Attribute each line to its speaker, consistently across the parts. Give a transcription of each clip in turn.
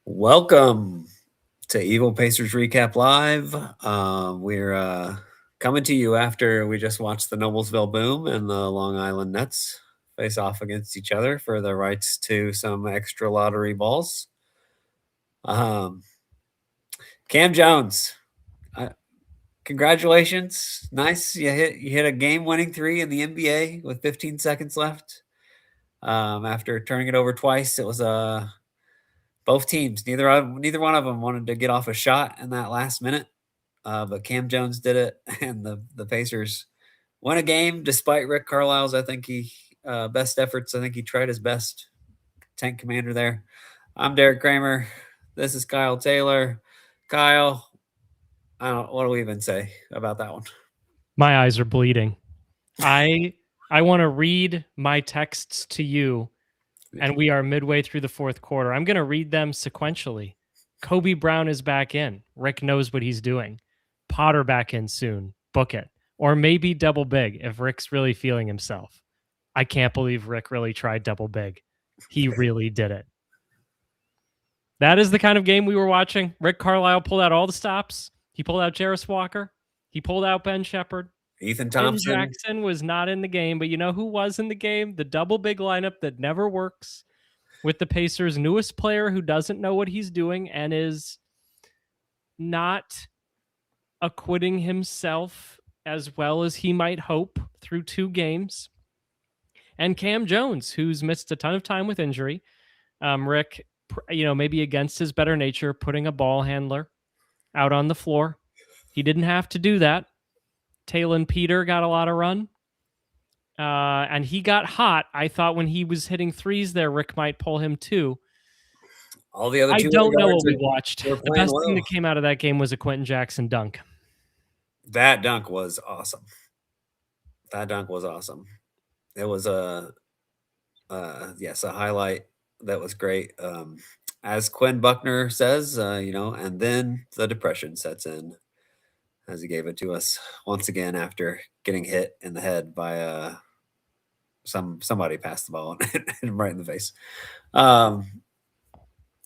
Speaker 1: Welcome to eviL Pacers Recap Live. We're coming to you after we just watched the Noblesville Boom and the Long Island Nets face off against each other for the rights to some extra lottery balls. Cam Jones, congratulations! Nice, you hit a game-winning three in the NBA with 15 seconds left. After turning it over twice, it was both teams. Neither one of them wanted to get off a shot in that last minute, but Cam Jones did it, and the Pacers won a game despite Rick Carlisle's. Best efforts. I think he tried his best. Tank commander there. I'm Derek Kramer. This is Kyle Taylor. Kyle, what do we even say about that one?
Speaker 2: My eyes are bleeding. I want to read my texts to you, and we are midway through the fourth quarter. I'm going to read them sequentially. Kobe Brown is back in. Rick knows what he's doing. Potter back in soon. Book it. Or maybe double big if Rick's really feeling himself. I can't believe Rick really tried double big. He really did it. That is the kind of game we were watching. Rick Carlisle pulled out all the stops. He pulled out Jarris Walker. He pulled out Ben Shepherd.
Speaker 1: Ethan Thompson.
Speaker 2: Jackson was not in the game, but you know who was in the game? The double big lineup that never works with the Pacers' newest player who doesn't know what he's doing and is not acquitting himself as well as he might hope through 2 games. And Cam Jones, who's missed a ton of time with injury. Rick, maybe against his better nature, putting a ball handler out on the floor. He didn't have to do that. Talon Peter got a lot of run. And he got hot. I thought when he was hitting threes there, Rick might pull him too.
Speaker 1: All the other two
Speaker 2: I don't know what we watched. The best
Speaker 1: well.
Speaker 2: thing that came out of that game was a Quentin Jackson dunk.
Speaker 1: That dunk was awesome. It was a highlight that was great. As Quinn Buckner says, and then the depression sets in, as he gave it to us once again after getting hit in the head by somebody passed the ball and hit him right in the face. I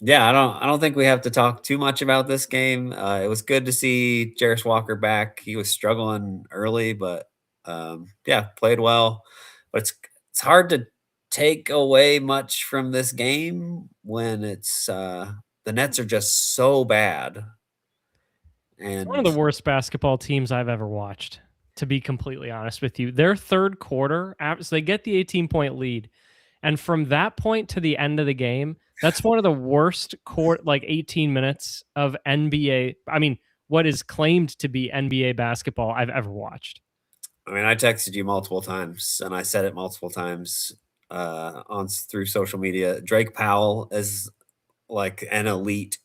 Speaker 1: don't think we have to talk too much about this game. It was good to see Jarris Walker back. He was struggling early, but played well. But it's hard to take away much from this game when it's the Nets are just so bad.
Speaker 2: It's one of
Speaker 1: And
Speaker 2: the worst basketball teams I've ever watched, to be completely honest with you. Their third quarter, so they get the 18-point lead. And from that point to the end of the game, that's one of the worst 18 minutes of NBA. I mean, what is claimed to be NBA basketball I've ever watched.
Speaker 1: I mean, I texted you multiple times and I said it multiple times on through social media. Drake Powell is like an elite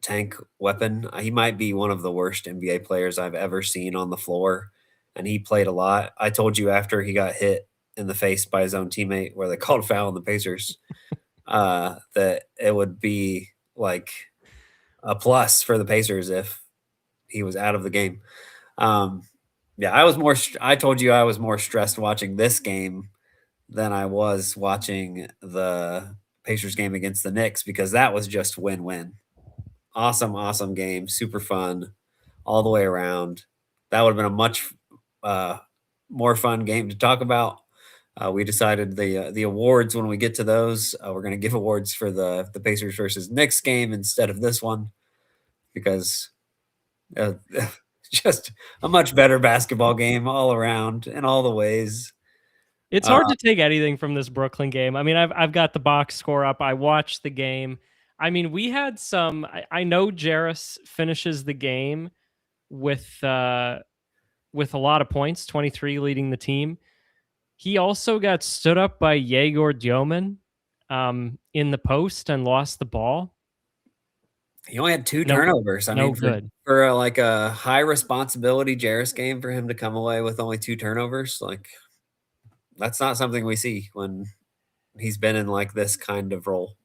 Speaker 1: tank weapon. He might be one of the worst NBA players I've ever seen on the floor, and he played a lot. I told you after he got hit in the face by his own teammate, where they called foul on the Pacers, that it would be like a plus for the Pacers if he was out of the game. Um, yeah, I was more. I told you I was more stressed watching this game than I was watching the Pacers game against the Knicks because that was just win-win. Awesome, awesome game, super fun all the way around. That would have been a much more fun game to talk about. We decided the awards when we get to those. We're going to give awards for the Pacers versus Knicks game instead of this one because uh, just a much better basketball game all around in all the ways.
Speaker 2: It's hard to take anything from this Brooklyn game. I mean, I've got the box score up. I watched the game. I mean, we had some. I know Jarris finishes the game with a lot of points, 23 leading the team. He also got stood up by Yegor Dioman in the post and lost the ball.
Speaker 1: He only had 2 turnovers. I
Speaker 2: No
Speaker 1: mean,
Speaker 2: good.
Speaker 1: for like a high responsibility Jarris game, for him to come away with only 2 turnovers, like that's not something we see when he's been in like this kind of role.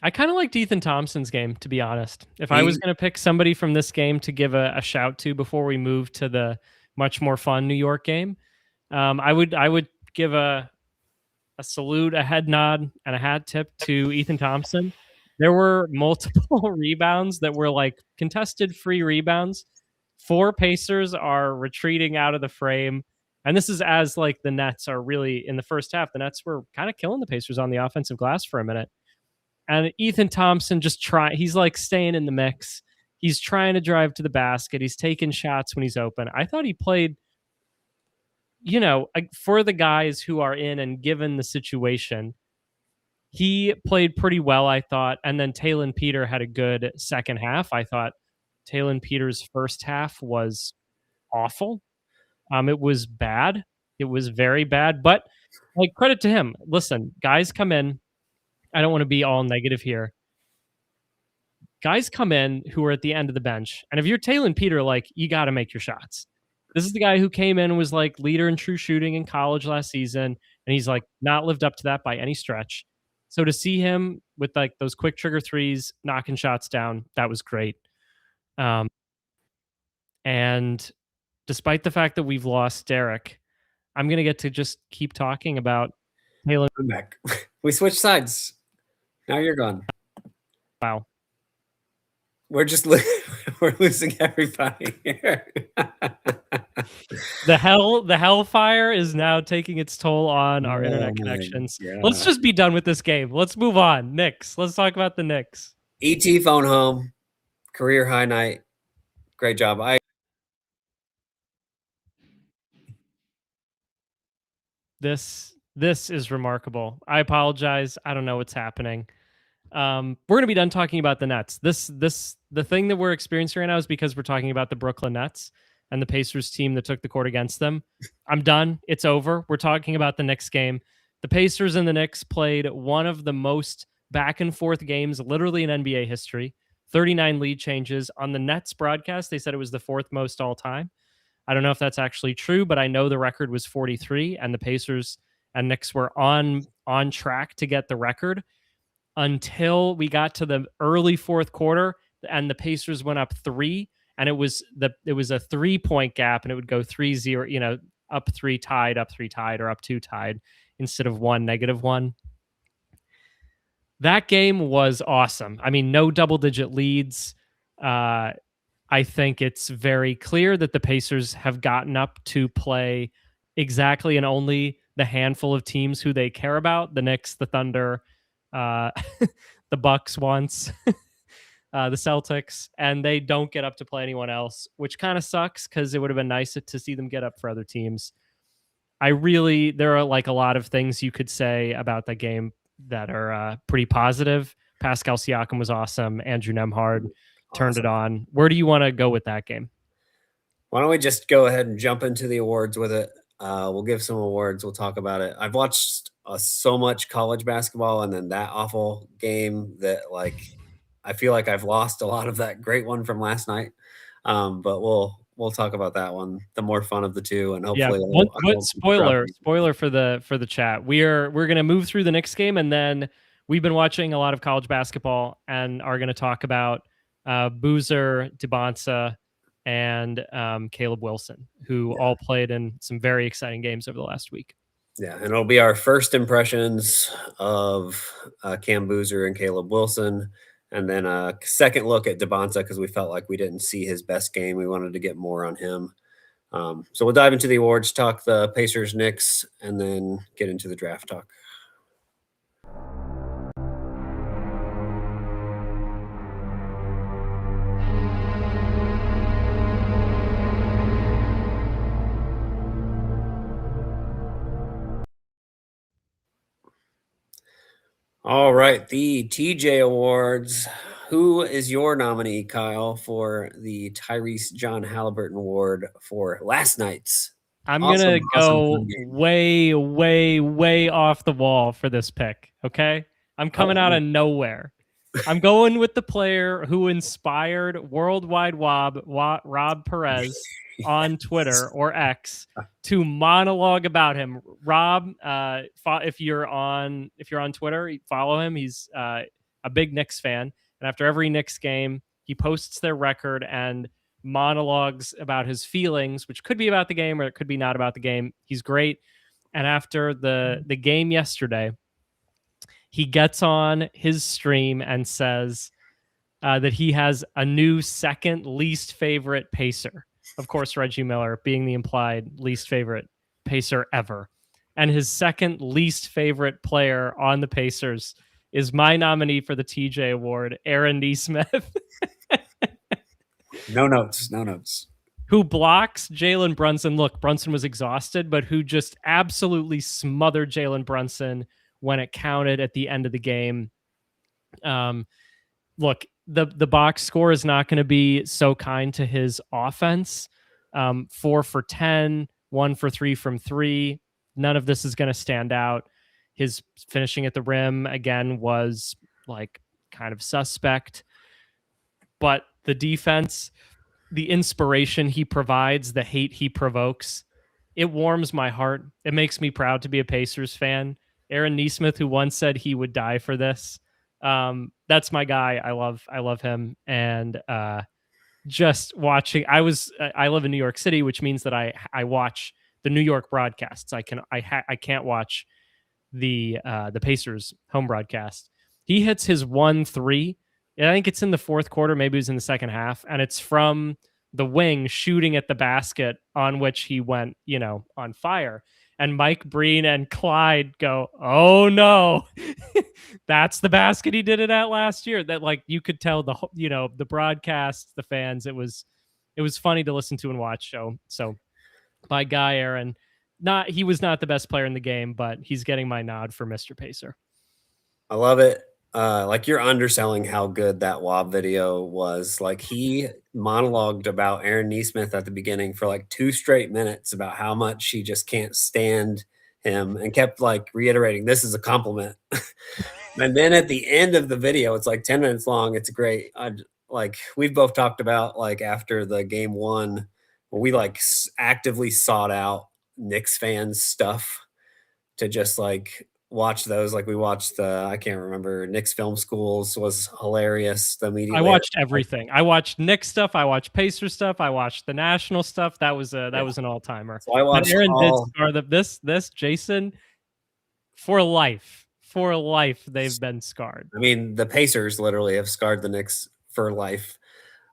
Speaker 2: I kind of liked Ethan Thompson's game, to be honest. If I was going to pick somebody from this game to give a shout to before we move to the much more fun New York game, I would give a salute, a head nod, and a hat tip to Ethan Thompson. There were multiple rebounds that were like contested free rebounds. 4 Pacers are retreating out of the frame. And this is as like the Nets are really in the first half. The Nets were kind of killing the Pacers on the offensive glass for a minute. And Ethan Thompson he's like staying in the mix. He's trying to drive to the basket. He's taking shots when he's open. I thought he played, for the guys who are in and given the situation, he played pretty well, I thought. And then Talon Peter had a good second half. I thought Talon Peter's first half was awful. It was bad. It was very bad, but like credit to him. Listen, guys come in. I don't want to be all negative here. Guys come in who are at the end of the bench. And if you're Talon Peter, like you got to make your shots. This is the guy who came in and was like leader in true shooting in college last season. And he's like not lived up to that by any stretch. So to see him with like those quick trigger threes, knocking shots down, that was great. And despite the fact that we've lost Derek, I'm going to get to just keep talking about Taylor.
Speaker 1: I'm back. We switched sides. Now you're gone.
Speaker 2: Wow.
Speaker 1: We're just we're losing everybody here.
Speaker 2: The hellfire is now taking its toll on our internet connections. Let's just be done with this game. Let's move on. Knicks. Let's talk about the Knicks.
Speaker 1: ET phone home. Career high night. Great job.
Speaker 2: This is remarkable. I apologize. I don't know what's happening. We're gonna be done talking about the Nets. The thing that we're experiencing right now is because we're talking about the Brooklyn Nets and the Pacers team that took the court against them. I'm done. It's over. We're talking about the Knicks game. The Pacers and the Knicks played one of the most back and forth games literally in NBA history. 39 lead changes. On the Nets broadcast, they said it was the 4th most all time. I don't know if that's actually true, but I know the record was 43, and the Pacers and Knicks were on track to get the record until we got to the early 4th quarter, and the Pacers went up 3, and it was a 3-point gap, and it would go 3-0, up 3 tied, or up 2 tied instead of 1 -1. That game was awesome. I mean, no double-digit leads. I think it's very clear that the Pacers have gotten up to play exactly and only the handful of teams who they care about: the Knicks, the Thunder, the Bucks once, the Celtics, and they don't get up to play anyone else, which kind of sucks because it would have been nice to see them get up for other teams. There are like a lot of things you could say about the game that are pretty positive. Pascal Siakam was awesome. Andrew Nemhard turned it on. Where do you want to go with that game?
Speaker 1: Why don't we just go ahead and jump into the awards with it? We'll give some awards. We'll talk about it. I've watched so much college basketball and then that awful game that like I feel like I've lost a lot of that great one from last night. But we'll talk about that one, the more fun of the two, and
Speaker 2: Yeah.
Speaker 1: hopefully
Speaker 2: What spoiler for the chat. We're gonna move through the Knicks game, and then we've been watching a lot of college basketball and are gonna talk about Boozer, Dybantsa, and Caleb Wilson, who all played in some very exciting games over the last week.
Speaker 1: Yeah, and it'll be our first impressions of Cam Boozer and Caleb Wilson, and then a second look at Dybantsa because we felt like we didn't see his best game. We wanted to get more on him. So we'll dive into the awards, talk the Pacers, Knicks, and then get into the draft talk. All right, the TJ Awards. Who is your nominee, Kyle, for the Tyrese John Halliburton Award for last night's?
Speaker 2: I'm gonna go way, way, way off the wall for this pick. Okay, I'm coming out of nowhere. I'm going with the player who inspired Worldwide Rob Perez on Twitter or X to monologue about him. Rob, if you're on Twitter, follow him. He's a big Knicks fan, and after every Knicks game, he posts their record and monologues about his feelings, which could be about the game or it could be not about the game. He's great. And after the game yesterday, he gets on his stream and says that he has a new second least favorite Pacer. Of course, Reggie Miller being the implied least favorite Pacer ever. And his second least favorite player on the Pacers is my nominee for the TJ Award, Aaron Nesmith.
Speaker 1: No notes.
Speaker 2: Who blocks Jalen Brunson. Look, Brunson was exhausted, but who just absolutely smothered Jalen Brunson when it counted at the end of the game. Look, the box score is not going to be so kind to his offense. 4 for 10, 1 for 3 from 3. None of this is going to stand out. His finishing at the rim, again, was like kind of suspect. But the defense, the inspiration he provides, the hate he provokes, it warms my heart. It makes me proud to be a Pacers fan. Aaron Nesmith, who once said he would die for this, that's my guy. I love him. And just watching, I live in New York City, which means that I watch the New York broadcasts. I can't watch the Pacers home broadcast. He hits his 1-3. I think it's in the fourth quarter. Maybe it was in the second half, and it's from the wing shooting at the basket on which he went, on fire. And Mike Breen and Clyde go, "Oh no, that's the basket he did it at last year." That like you could tell the broadcast, the fans. It was funny to listen to and watch. So my guy Aaron, he was not the best player in the game, but he's getting my nod for Mr. Pacer.
Speaker 1: I love it. Like you're underselling how good that WAB video was. Like he monologued about Aaron Nesmith at the beginning for like 2 straight minutes about how much he just can't stand him and kept like reiterating, this is a compliment. And then at the end of the video, it's like 10 minutes long. It's great. Like we've both talked about like after the game 1, where we like actively sought out Knicks fans stuff to just like watch those. Like we watched I can't remember, Knicks Film Schools was hilarious.
Speaker 2: I watched everything. I watched Knicks stuff. I watched Pacers stuff. I watched the national stuff. That was an all timer.
Speaker 1: So I watched
Speaker 2: Aaron did scar this Jason for life. For life, they've been scarred.
Speaker 1: I mean, the Pacers literally have scarred the Knicks for life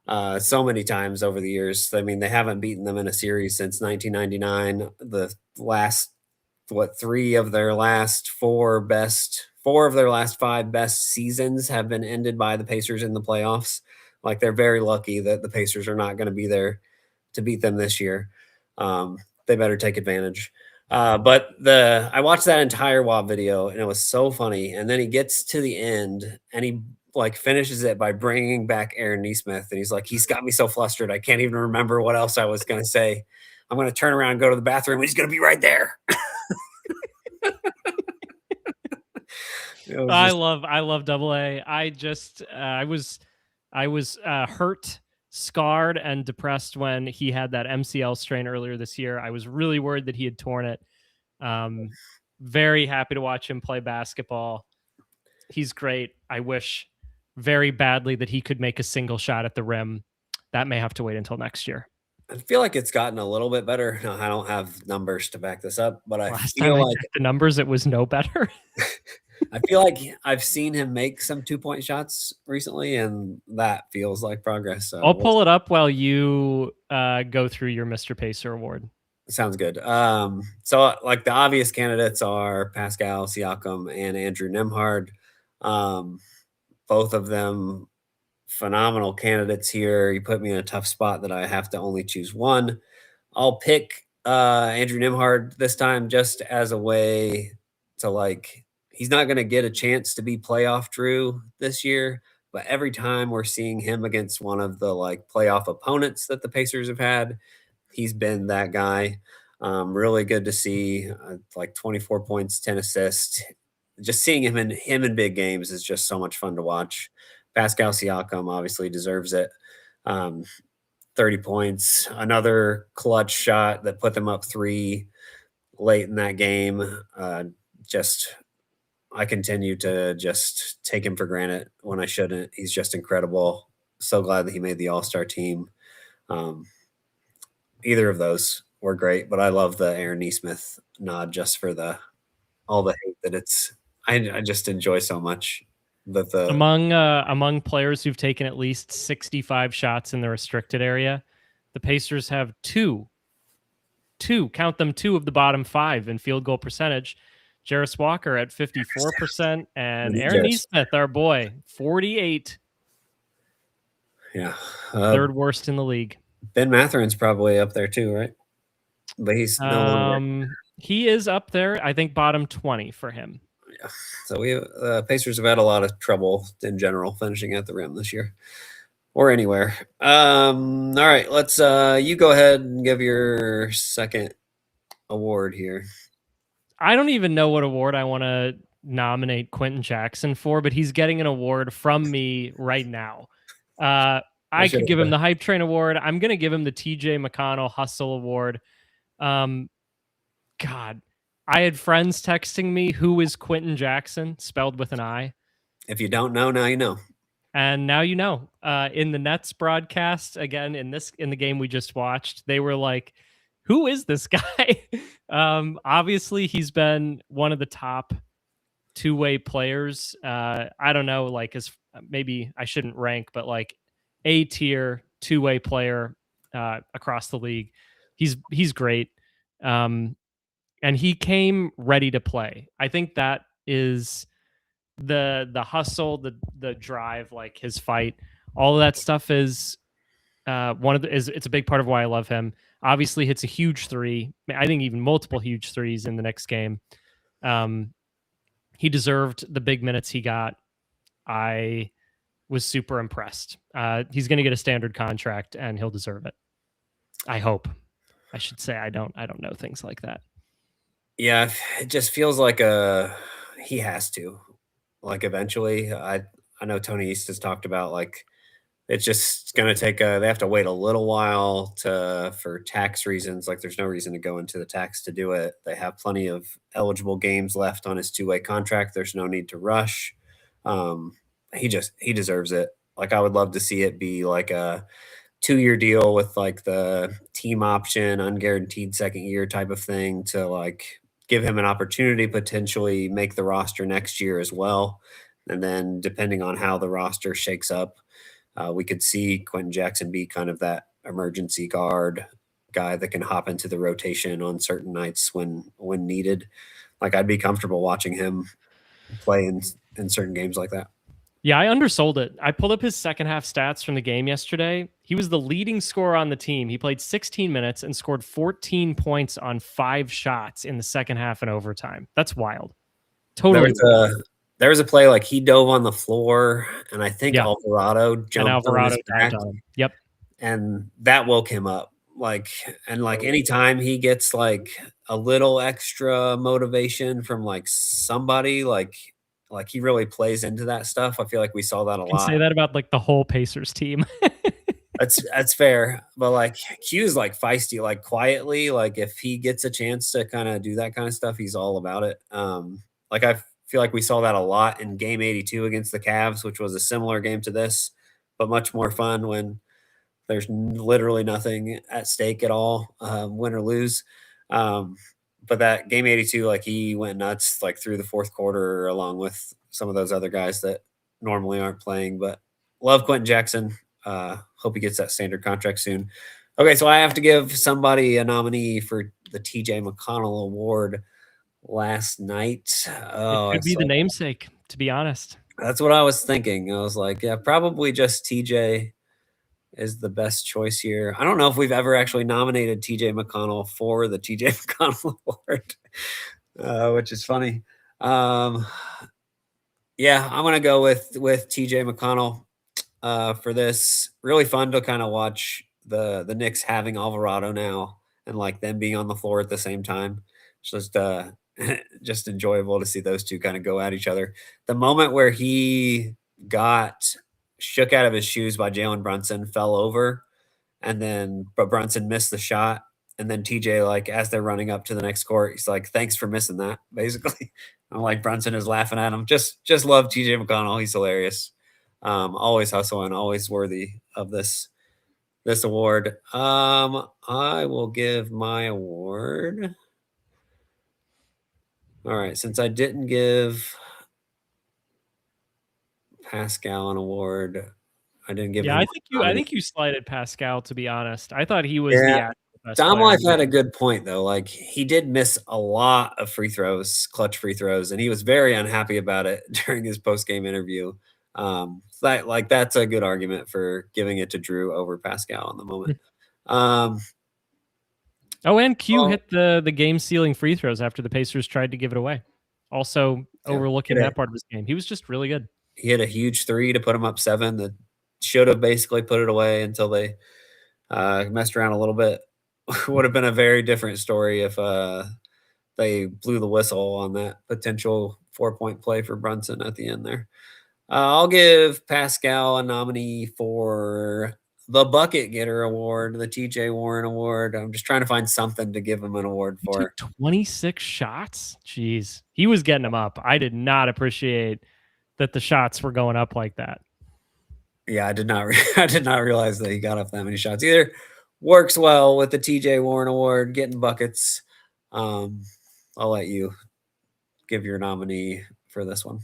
Speaker 1: so many times over the years. I mean, they haven't beaten them in a series since 1999. The last 3 of their last 4 best 4 of their last 5 best seasons have been ended by the Pacers in the playoffs. Like, they're very lucky that the Pacers are not going to be there to beat them this year. They better take advantage. But I watched that entire WAP video and it was so funny. And then he gets to the end and he like finishes it by bringing back Aaron Nesmith. And he's like, he's got me so flustered. I can't even remember what else I was going to say. I'm going to turn around and go to the bathroom. And he's going to be right there.
Speaker 2: I love Double A. I was hurt, scarred, and depressed when he had that MCL strain earlier this year. I was really worried that he had torn it. Very happy to watch him play basketball. He's great. I wish very badly that he could make a single shot at the rim. That may have to wait until next year.
Speaker 1: I feel like it's gotten a little bit better. No, I don't have numbers to back this up, but I
Speaker 2: Last time
Speaker 1: feel
Speaker 2: I
Speaker 1: like
Speaker 2: checked the numbers, it was no better.
Speaker 1: I feel like I've seen him make some 2-point shots recently, and that feels like progress. So
Speaker 2: I'll pull it up while you go through your Mr. Pacer award.
Speaker 1: Sounds good. So like the obvious candidates are Pascal Siakam and Andrew Nembhard. Both of them phenomenal candidates here. You put me in a tough spot that I have to only choose one. I'll pick Andrew Nembhard this time just as a way to like he's not going to get a chance to be playoff Drew this year, but every time we're seeing him against one of the like playoff opponents that the Pacers have had, he's been that guy. Really good to see, like 24 points, 10 assists. Just seeing him in big games is just so much fun to watch. Pascal Siakam obviously deserves it. 30 points, another clutch shot that put them up 3 late in that game. I continue to just take him for granted when I shouldn't. He's just incredible. So glad that he made the All-Star team. Either of those were great, but I love the Aaron Nesmith nod just for all the hate that it's. I just enjoy so much that
Speaker 2: among players who've taken at least 65 shots in the restricted area, the Pacers have two, count them, 2 of the bottom 5 in field goal percentage. Jarris Walker at 54% and Aaron Nesmith, our boy, 48.
Speaker 1: Yeah.
Speaker 2: Third worst in the league.
Speaker 1: Ben Matherin's probably up there too, right? But he's no longer.
Speaker 2: He is up there. I think bottom 20 for him.
Speaker 1: Yeah. So Pacers have had a lot of trouble in general finishing at the rim this year or anywhere. All right, let's you go ahead and give your second award here.
Speaker 2: I don't even know what award I want to nominate Quentin Jackson for, but he's getting an award from me right now. I could give him the Hype Train Award. I'm going to give him the TJ McConnell Hustle Award. God, I had friends texting me, who is Quentin Jackson, spelled with an I.
Speaker 1: If you don't know, now you know.
Speaker 2: And now you know. In the Nets broadcast, again, in the game we just watched, they were like, who is this guy? Obviously, he's been one of the top two-way players. I don't know, like, as maybe I shouldn't rank, but like A-tier two-way player across the league. He's great. And he came ready to play. I think that is the hustle, the drive, like his fight, all of that stuff is it's a big part of why I love him. Obviously hits a huge 3. I think even multiple huge 3s in the next game. He deserved the big minutes he got. I was super impressed. He's going to get a standard contract and he'll deserve it. I hope. I should say I don't know things like that.
Speaker 1: Yeah, it just feels like he has to. Like eventually, I know Tony East has talked about like it's just going to take they have to wait a little while for tax reasons. Like there's no reason to go into the tax to do it. They have plenty of eligible games left on his 2-way contract. There's no need to rush. He deserves it. Like I would love to see it be like a 2-year deal with like the team option, unguaranteed second year type of thing to like give him an opportunity, potentially make the roster next year as well. And then depending on how the roster shakes up, we could see Quentin Jackson be kind of that emergency guard guy that can hop into the rotation on certain nights when needed. Like I'd be comfortable watching him play in certain games like that.
Speaker 2: Yeah, I undersold it. I pulled up his second half stats from the game yesterday. He was the leading scorer on the team. He played 16 minutes and scored 14 points on 5 shots in the second half and overtime. That's wild.
Speaker 1: There
Speaker 2: Totally
Speaker 1: was
Speaker 2: wild.
Speaker 1: a play like he dove on the floor, and I think
Speaker 2: Yeah.
Speaker 1: Alvarado
Speaker 2: And
Speaker 1: jumped on
Speaker 2: Alvarado
Speaker 1: his
Speaker 2: dived
Speaker 1: back,
Speaker 2: on him. Yep.
Speaker 1: and that woke him up. Like anytime he gets like a little extra motivation from like somebody, like he really plays into that stuff. I feel like we saw that a
Speaker 2: You can say
Speaker 1: lot.
Speaker 2: that about like the whole Pacers team.
Speaker 1: That's fair, but like Q's like feisty, like quietly, like if he gets a chance to kind of do that kind of stuff, he's all about it. Like I feel like we saw that a lot in Game 82 against the Cavs, which was a similar game to this, but much more fun when there's literally nothing at stake at all, win or lose. Um, but that Game 82, like he went nuts like through the fourth quarter, along with some of those other guys that normally aren't playing. But love Quentin Jackson. Hope he gets that standard contract soon. Okay, so I have to give somebody a nominee for the TJ McConnell Award last night.
Speaker 2: It
Speaker 1: Oh,
Speaker 2: could be the namesake, to be honest.
Speaker 1: that's what I was thinking. I was like, yeah, probably just TJ is the best choice here. I don't know if we've ever actually nominated TJ McConnell for the TJ McConnell Award, which is funny. Um, yeah, I'm gonna go with TJ McConnell for this. Really fun to kind of watch the Knicks having Alvarado now and like them being on the floor at the same time. It's just just enjoyable to see those two kind of go at each other. The moment where he got shook out of his shoes by Jalen Brunson, fell over, and then but Brunson missed the shot. And then TJ, like as they're running up to the next court, he's like, "Thanks for missing that." Basically, I'm like Brunson is laughing at him. Just love TJ McConnell. He's hilarious. Always hustling, always worthy of this award. I will give my award. All right, since I didn't give Pascal an award, I didn't give
Speaker 2: Yeah,
Speaker 1: him.
Speaker 2: I think you slighted Pascal, to be honest. I thought he was the
Speaker 1: Yeah,
Speaker 2: actual best
Speaker 1: Dom
Speaker 2: player in
Speaker 1: Life
Speaker 2: the
Speaker 1: had a
Speaker 2: game.
Speaker 1: good point though. Like he did miss a lot of free throws, clutch free throws, and he was very unhappy about it during his post game interview. That's a good argument for giving it to Drew over Pascal in the moment. Um,
Speaker 2: Oh, and Q
Speaker 1: well,
Speaker 2: hit the game sealing free throws after the Pacers tried to give it away. Also
Speaker 1: yeah,
Speaker 2: overlooking that part of his game. He was just really good.
Speaker 1: he hit a huge three to put him up 7 that should have basically put it away until they messed around a little bit. Would have been a very different story if they blew the whistle on that potential 4-point play for Brunson at the end there. I'll give Pascal a nominee for the Bucket Getter Award, the TJ Warren Award. I'm just trying to find something to give him an award
Speaker 2: He took
Speaker 1: for.
Speaker 2: 26 shots. Jeez. He was getting them up. I did not appreciate that the shots were going up like that.
Speaker 1: Yeah, I did not. I did not realize that he got up that many shots either. Works well with the TJ Warren Award, getting buckets. Um, I'll let you give your nominee for this one.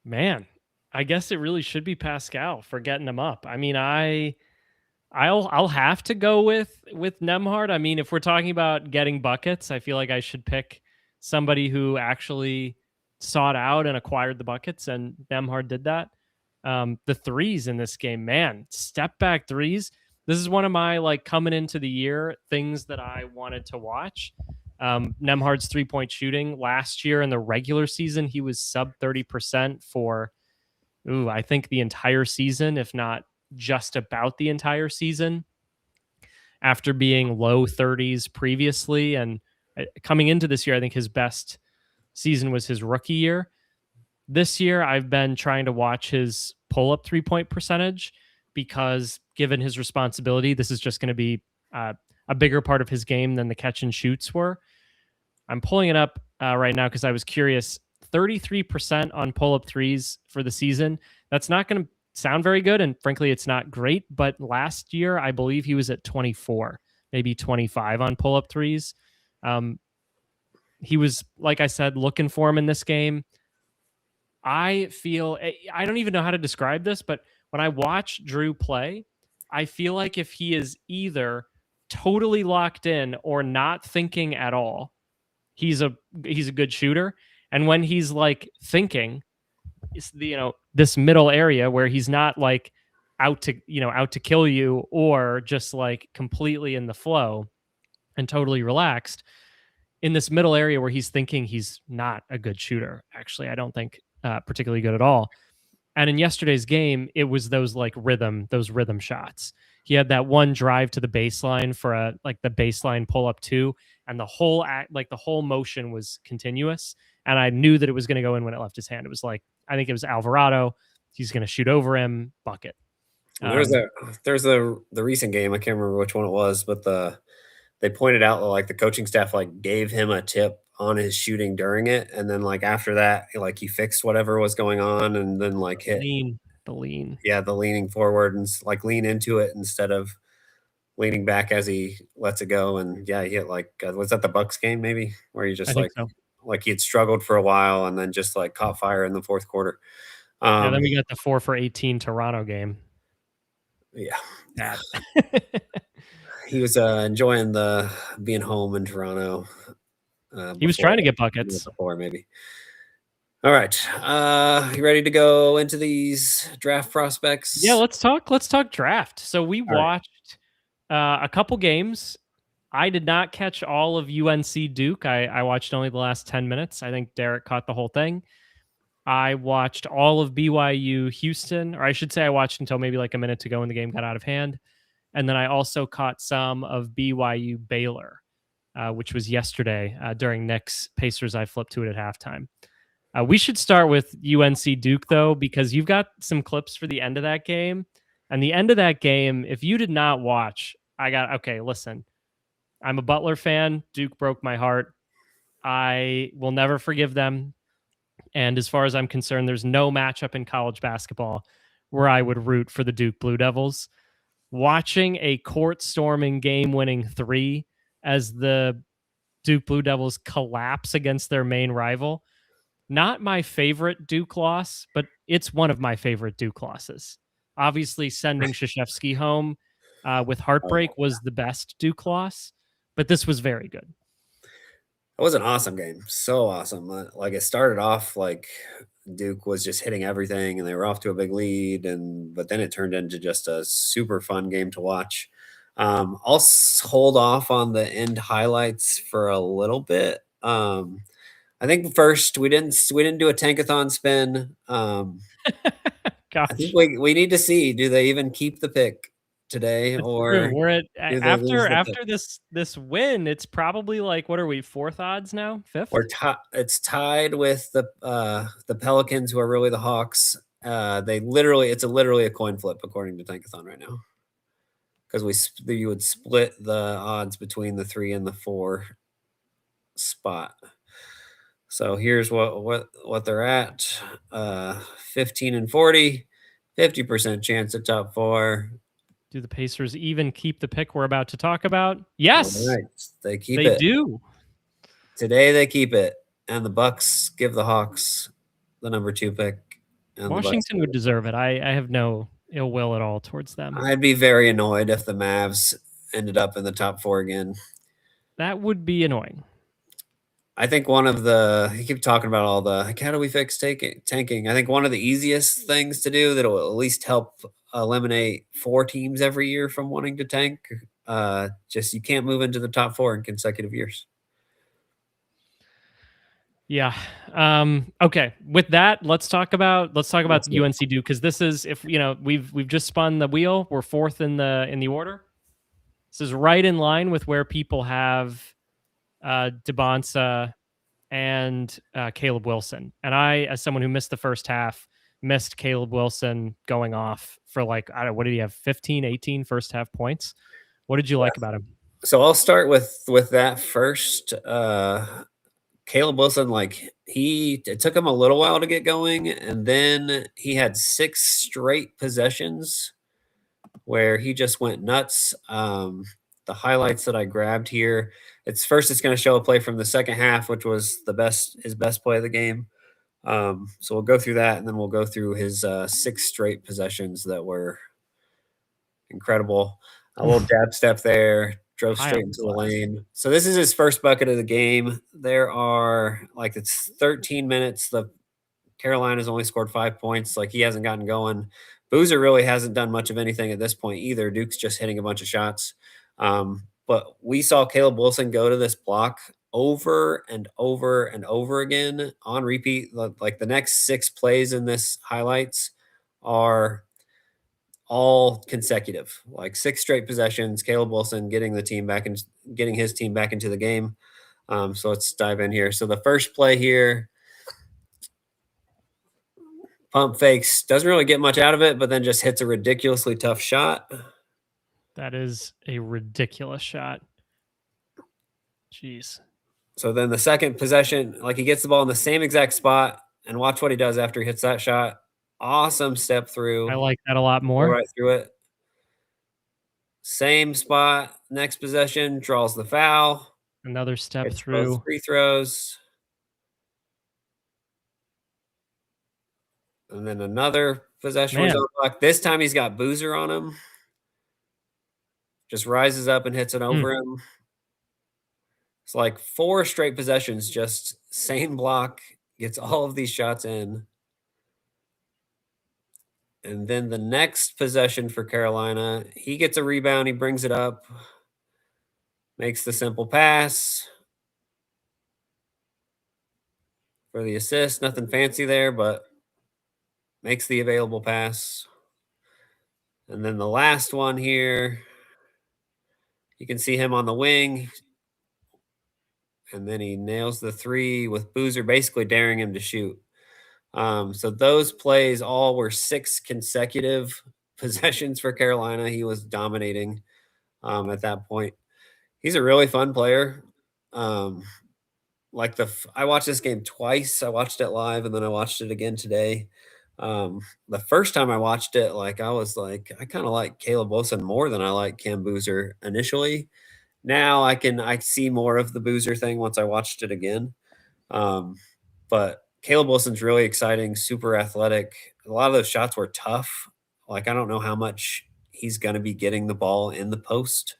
Speaker 2: Man, I guess it really should be Pascal for getting them up. I mean, I'll have to go with Nemhard. I mean, if we're talking about getting buckets, I feel like I should pick somebody who actually sought out and acquired the buckets, and Nemhard did that. The threes in this game, man, step back threes. This is one of my like coming into the year things that I wanted to watch. Nemhard's 3-point shooting last year in the regular season, he was sub 30% for, I think the entire season, if not just about the entire season, after being low 30s previously. And coming into this year, I think his best season was his rookie year. This year, I've been trying to watch his pull up 3-point percentage because, given his responsibility, this is just going to be a bigger part of his game than the catch and shoots were. I'm pulling it up right now because I was curious. 33% on pull up threes for the season. That's not going to sound very good. And frankly, it's not great. But last year, I believe he was at 24, maybe 25 on pull up threes. He was, like I said, looking for him in this game. I feel, I don't even know how to describe this, but when I watch Drew play, I feel like if he is either totally locked in or not thinking at all, he's a good shooter. And when he's like thinking, it's this middle area where he's not like out to kill you or just like completely in the flow and totally relaxed. In this middle area where he's thinking, he's not a good shooter. Actually, I don't think particularly good at all. And in yesterday's game, it was those rhythm shots. He had that one drive to the baseline for the baseline pull up two, and the whole motion was continuous. And I knew that it was going to go in when it left his hand. It was like, I think it was Alvarado. He's going to shoot over him, bucket.
Speaker 1: There's the recent game. I can't remember which one it was, but they pointed out that like the coaching staff like gave him a tip on his shooting during it, and then like after that, like he fixed whatever was going on, and then like hit
Speaker 2: the lean.
Speaker 1: Yeah, the leaning forward and like lean into it instead of leaning back as he lets it go. And yeah, he hit like was that the Bucks game maybe where he just like he had struggled for a while and then just like caught fire in the fourth quarter.
Speaker 2: Yeah, then we got the 4 for 18 Toronto game.
Speaker 1: Yeah. He was enjoying the being home in Toronto.
Speaker 2: He was trying to get buckets
Speaker 1: before, maybe. All right, you ready to go into these draft prospects?
Speaker 2: Yeah, let's talk draft. So we watched a couple games. I did not catch all of UNC Duke. I watched only the last 10 minutes. I think Derek caught the whole thing. I watched all of BYU Houston, or I should say I watched until maybe like a minute to go when the game got out of hand. And then I also caught some of BYU Baylor, which was yesterday during Knicks Pacers. I flipped to it at halftime. We should start with UNC Duke, though, because you've got some clips for the end of that game. And the end of that game, if you did not watch, listen, I'm a Butler fan. Duke broke my heart. I will never forgive them. And as far as I'm concerned, there's no matchup in college basketball where I would root for the Duke Blue Devils. Watching a court-storming game-winning 3 as the Duke Blue Devils collapse against their main rival, not my favorite Duke loss, but it's one of my favorite Duke losses. Obviously, sending Krzyzewski home with heartbreak was the best Duke loss, but this was very good.
Speaker 1: It was an awesome game. So awesome. Like it started off like Duke was just hitting everything and they were off to a big lead, but then it turned into just a super fun game to watch. I'll hold off on the end highlights for a little bit. I think first we didn't do a tankathon spin. I think we need to see, do they even keep the pick today?
Speaker 2: That's
Speaker 1: or
Speaker 2: true. We're at after this win, it's probably like, what are we, 4th odds now? 5th?
Speaker 1: It's tied with the Pelicans, who are really the Hawks. It's literally a coin flip according to Tankathon right now, because you would split the odds between the 3 and the 4 spot. So here's what they're at: 15 and 40, 50% chance at top 4.
Speaker 2: Do the Pacers even keep the pick we're about to talk about? Yes,
Speaker 1: right. They keep it.
Speaker 2: They do.
Speaker 1: Today they keep it, and the Bucks give the Hawks the number 2 pick. And
Speaker 2: Washington would deserve it. I have no ill will at all towards them.
Speaker 1: I'd be very annoyed if the Mavs ended up in the top 4 again.
Speaker 2: That would be annoying.
Speaker 1: I think you keep talking about all the, like, how do we fix tanking? I think one of the easiest things to do that will at least help eliminate 4 teams every year from wanting to tank. Just you can't move into the top 4 in consecutive years.
Speaker 2: Yeah. Okay. With that, let's talk about UNC Duke, because this is, if we've just spun the wheel. We're 4th in the order. This is right in line with where people have Dybantsa and Caleb Wilson. And I, as someone who missed the first half, missed Caleb Wilson going off for like, I don't know, what did he have? 15, 18 first half points. What did you like about him?
Speaker 1: So I'll start with that first. Caleb Wilson, like it took him a little while to get going, and then he had 6 straight possessions where he just went nuts. The highlights that I grabbed here, it's going to show a play from the second half, which was his best play of the game. So we'll go through that, and then we'll go through his 6 straight possessions that were incredible. A little dab step there, drove
Speaker 2: High
Speaker 1: straight
Speaker 2: on the
Speaker 1: into the
Speaker 2: glass.
Speaker 1: lane. So this is his first bucket of the game. There are like it's 13 minutes. The Carolina's only scored 5 points. Like he hasn't gotten going. Boozer really hasn't done much of anything at this point either. Duke's just hitting a bunch of shots. But we saw Caleb Wilson go to this block over and over and over again on repeat. Like the next 6 plays in this highlights are all consecutive, like 6 straight possessions. Caleb Wilson getting the team back and getting his team back into the game. So let's dive in here. So the first play here, pump fakes, doesn't really get much out of it, but then just hits a ridiculously tough shot.
Speaker 2: That is a ridiculous shot. Jeez.
Speaker 1: So then the second possession, like he gets the ball in the same exact spot, and watch what he does after he hits that shot. Awesome step through.
Speaker 2: I like that a lot
Speaker 1: Go
Speaker 2: more.
Speaker 1: right through it. Same spot. Next possession, draws the foul.
Speaker 2: Another step
Speaker 1: Gets
Speaker 2: through.
Speaker 1: both free throws. And then another possession was on block. This time he's got Boozer on him. Just rises up and hits it over him. It's like 4 straight possessions, just same block, gets all of these shots in. And then the next possession for Carolina, he gets a rebound, he brings it up, makes the simple pass for the assist. Nothing fancy there, but makes the available pass. And then the last one here, you can see him on the wing. And then he nails the 3 with Boozer basically daring him to shoot. So those plays all were 6 consecutive possessions for Carolina. He was dominating at that point. He's a really fun player. I watched this game twice. I watched it live and then I watched it again today. The first time I watched it, like I was like, I kind of like Caleb Wilson more than I like Cam Boozer initially. Now I see more of the Boozer thing once I watched it again. But Caleb Wilson's really exciting, super athletic. A lot of those shots were tough. Like I don't know how much he's going to be getting the ball in the post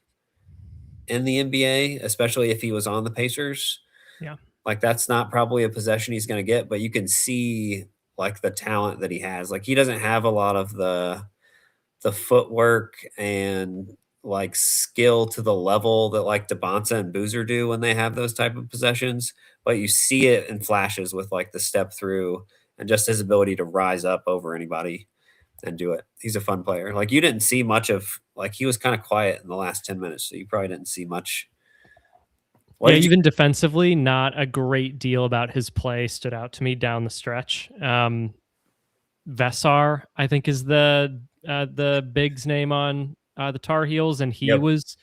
Speaker 1: in the NBA, especially if he was on the Pacers.
Speaker 2: Yeah.
Speaker 1: Like that's not probably a possession he's going to get, but you can see like the talent that he has. Like he doesn't have a lot of the footwork and like skill to the level that like Dybantsa and Boozer do when they have those type of possessions, but you see it in flashes with like the step through and just his ability to rise up over anybody and do it. He's a fun player. Like you didn't see much of like he was kind of quiet in the last 10 minutes, so you probably didn't see much.
Speaker 2: Even defensively, not a great deal about his play stood out to me down the stretch. Vesar, I think, is the Big's name on the Tar Heels, and he was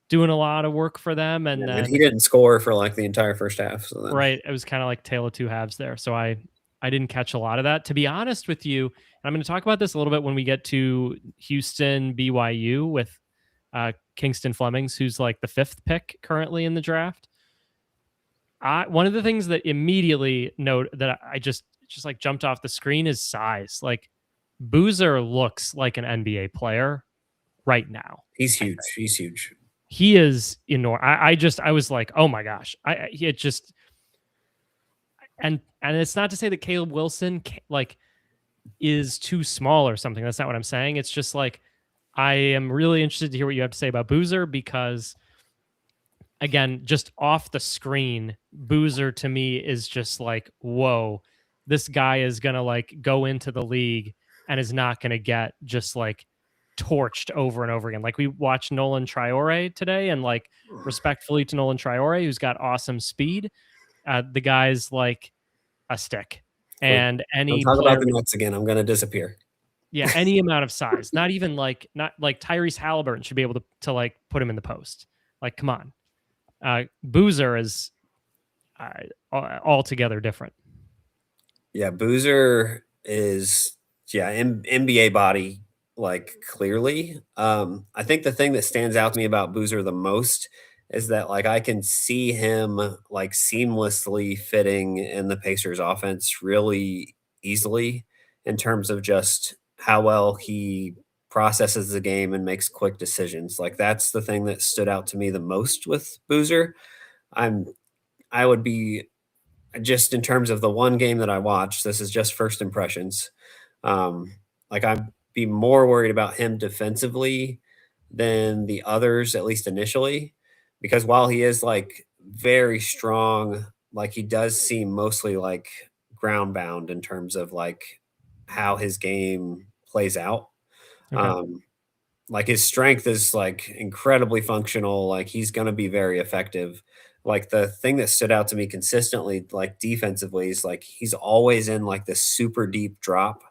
Speaker 2: doing a lot of work for them. And then
Speaker 1: he didn't score for like the entire first half. So then.
Speaker 2: Right, it was kind of like tale of two halves there. So I didn't catch a lot of that. To be honest with you, and I'm going to talk about this a little bit when we get to Houston BYU with Kingston Flemings, who's like the 5th pick currently in the draft. One of the things that immediately I just like jumped off the screen is size. Like Boozer looks like an NBA player right now.
Speaker 1: He's huge. He's huge.
Speaker 2: He is enormous. I was like, oh my gosh. And it's not to say that Caleb Wilson like is too small or something. That's not what I'm saying. It's just like I am really interested to hear what you have to say about Boozer because, again, just off the screen, Boozer to me is just like, whoa, this guy is gonna like go into the league and is not gonna get just like torched over and over again. Like we watched Nolan Traore today, and like respectfully to Nolan Traore, who's got awesome speed. The guy's like a stick, and any
Speaker 1: talk
Speaker 2: player
Speaker 1: about the Nets again, I'm going to disappear.
Speaker 2: Yeah, any amount of size, not like Tyrese Halliburton should be able to like put him in the post. Like, come on, Boozer is altogether different.
Speaker 1: Yeah, Boozer is NBA body like clearly. I think the thing that stands out to me about Boozer the most is that like I can see him like seamlessly fitting in the Pacers offense really easily in terms of just how well he processes the game and makes quick decisions. Like that's the thing that stood out to me the most with Boozer. I would be just in terms of the one game that I watched, this is just first impressions. Um, like I'd be more worried about him defensively than the others, at least initially, because while he is like very strong, like he does seem mostly like ground bound in terms of like how his game plays out.
Speaker 2: Okay.
Speaker 1: Like his strength is like incredibly functional. Like he's going to be very effective. Like the thing that stood out to me consistently, like defensively, is like he's always in like this super deep drop.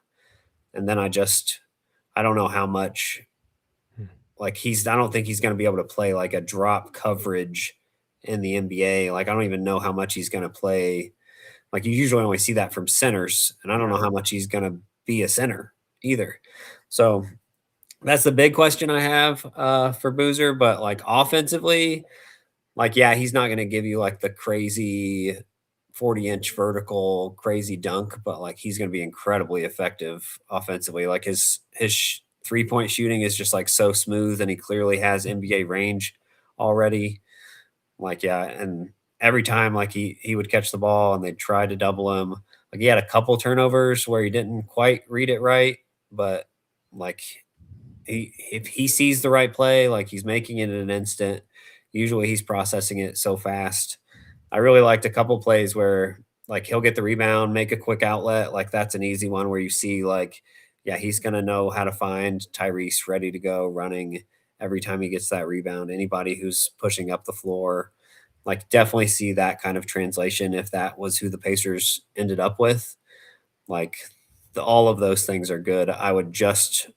Speaker 1: And then I don't know how much like I don't think he's going to be able to play like a drop coverage in the NBA. Like I don't even know how much he's going to play. Like you usually only see that from centers, and I don't know how much he's going to be a center either. So that's the big question I have for Boozer. But like offensively, like yeah, he's not going to give you like the crazy 40-inch vertical crazy dunk, but like he's going to be incredibly effective offensively. Like his 3-point shooting is just like so smooth, and he clearly has NBA range already. Like yeah, and every time like he would catch the ball and they'd try to double him. Like he had a couple turnovers where he didn't quite read it right, but like if he sees the right play, like he's making it in an instant. Usually he's processing it so fast. I really liked a couple plays where like he'll get the rebound, make a quick outlet. Like that's an easy one where you see like, yeah, he's gonna know how to find Tyrese ready to go running every time he gets that rebound. Anybody who's pushing up the floor, like definitely see that kind of translation if that was who the Pacers ended up with. Like all of those things are good. I would just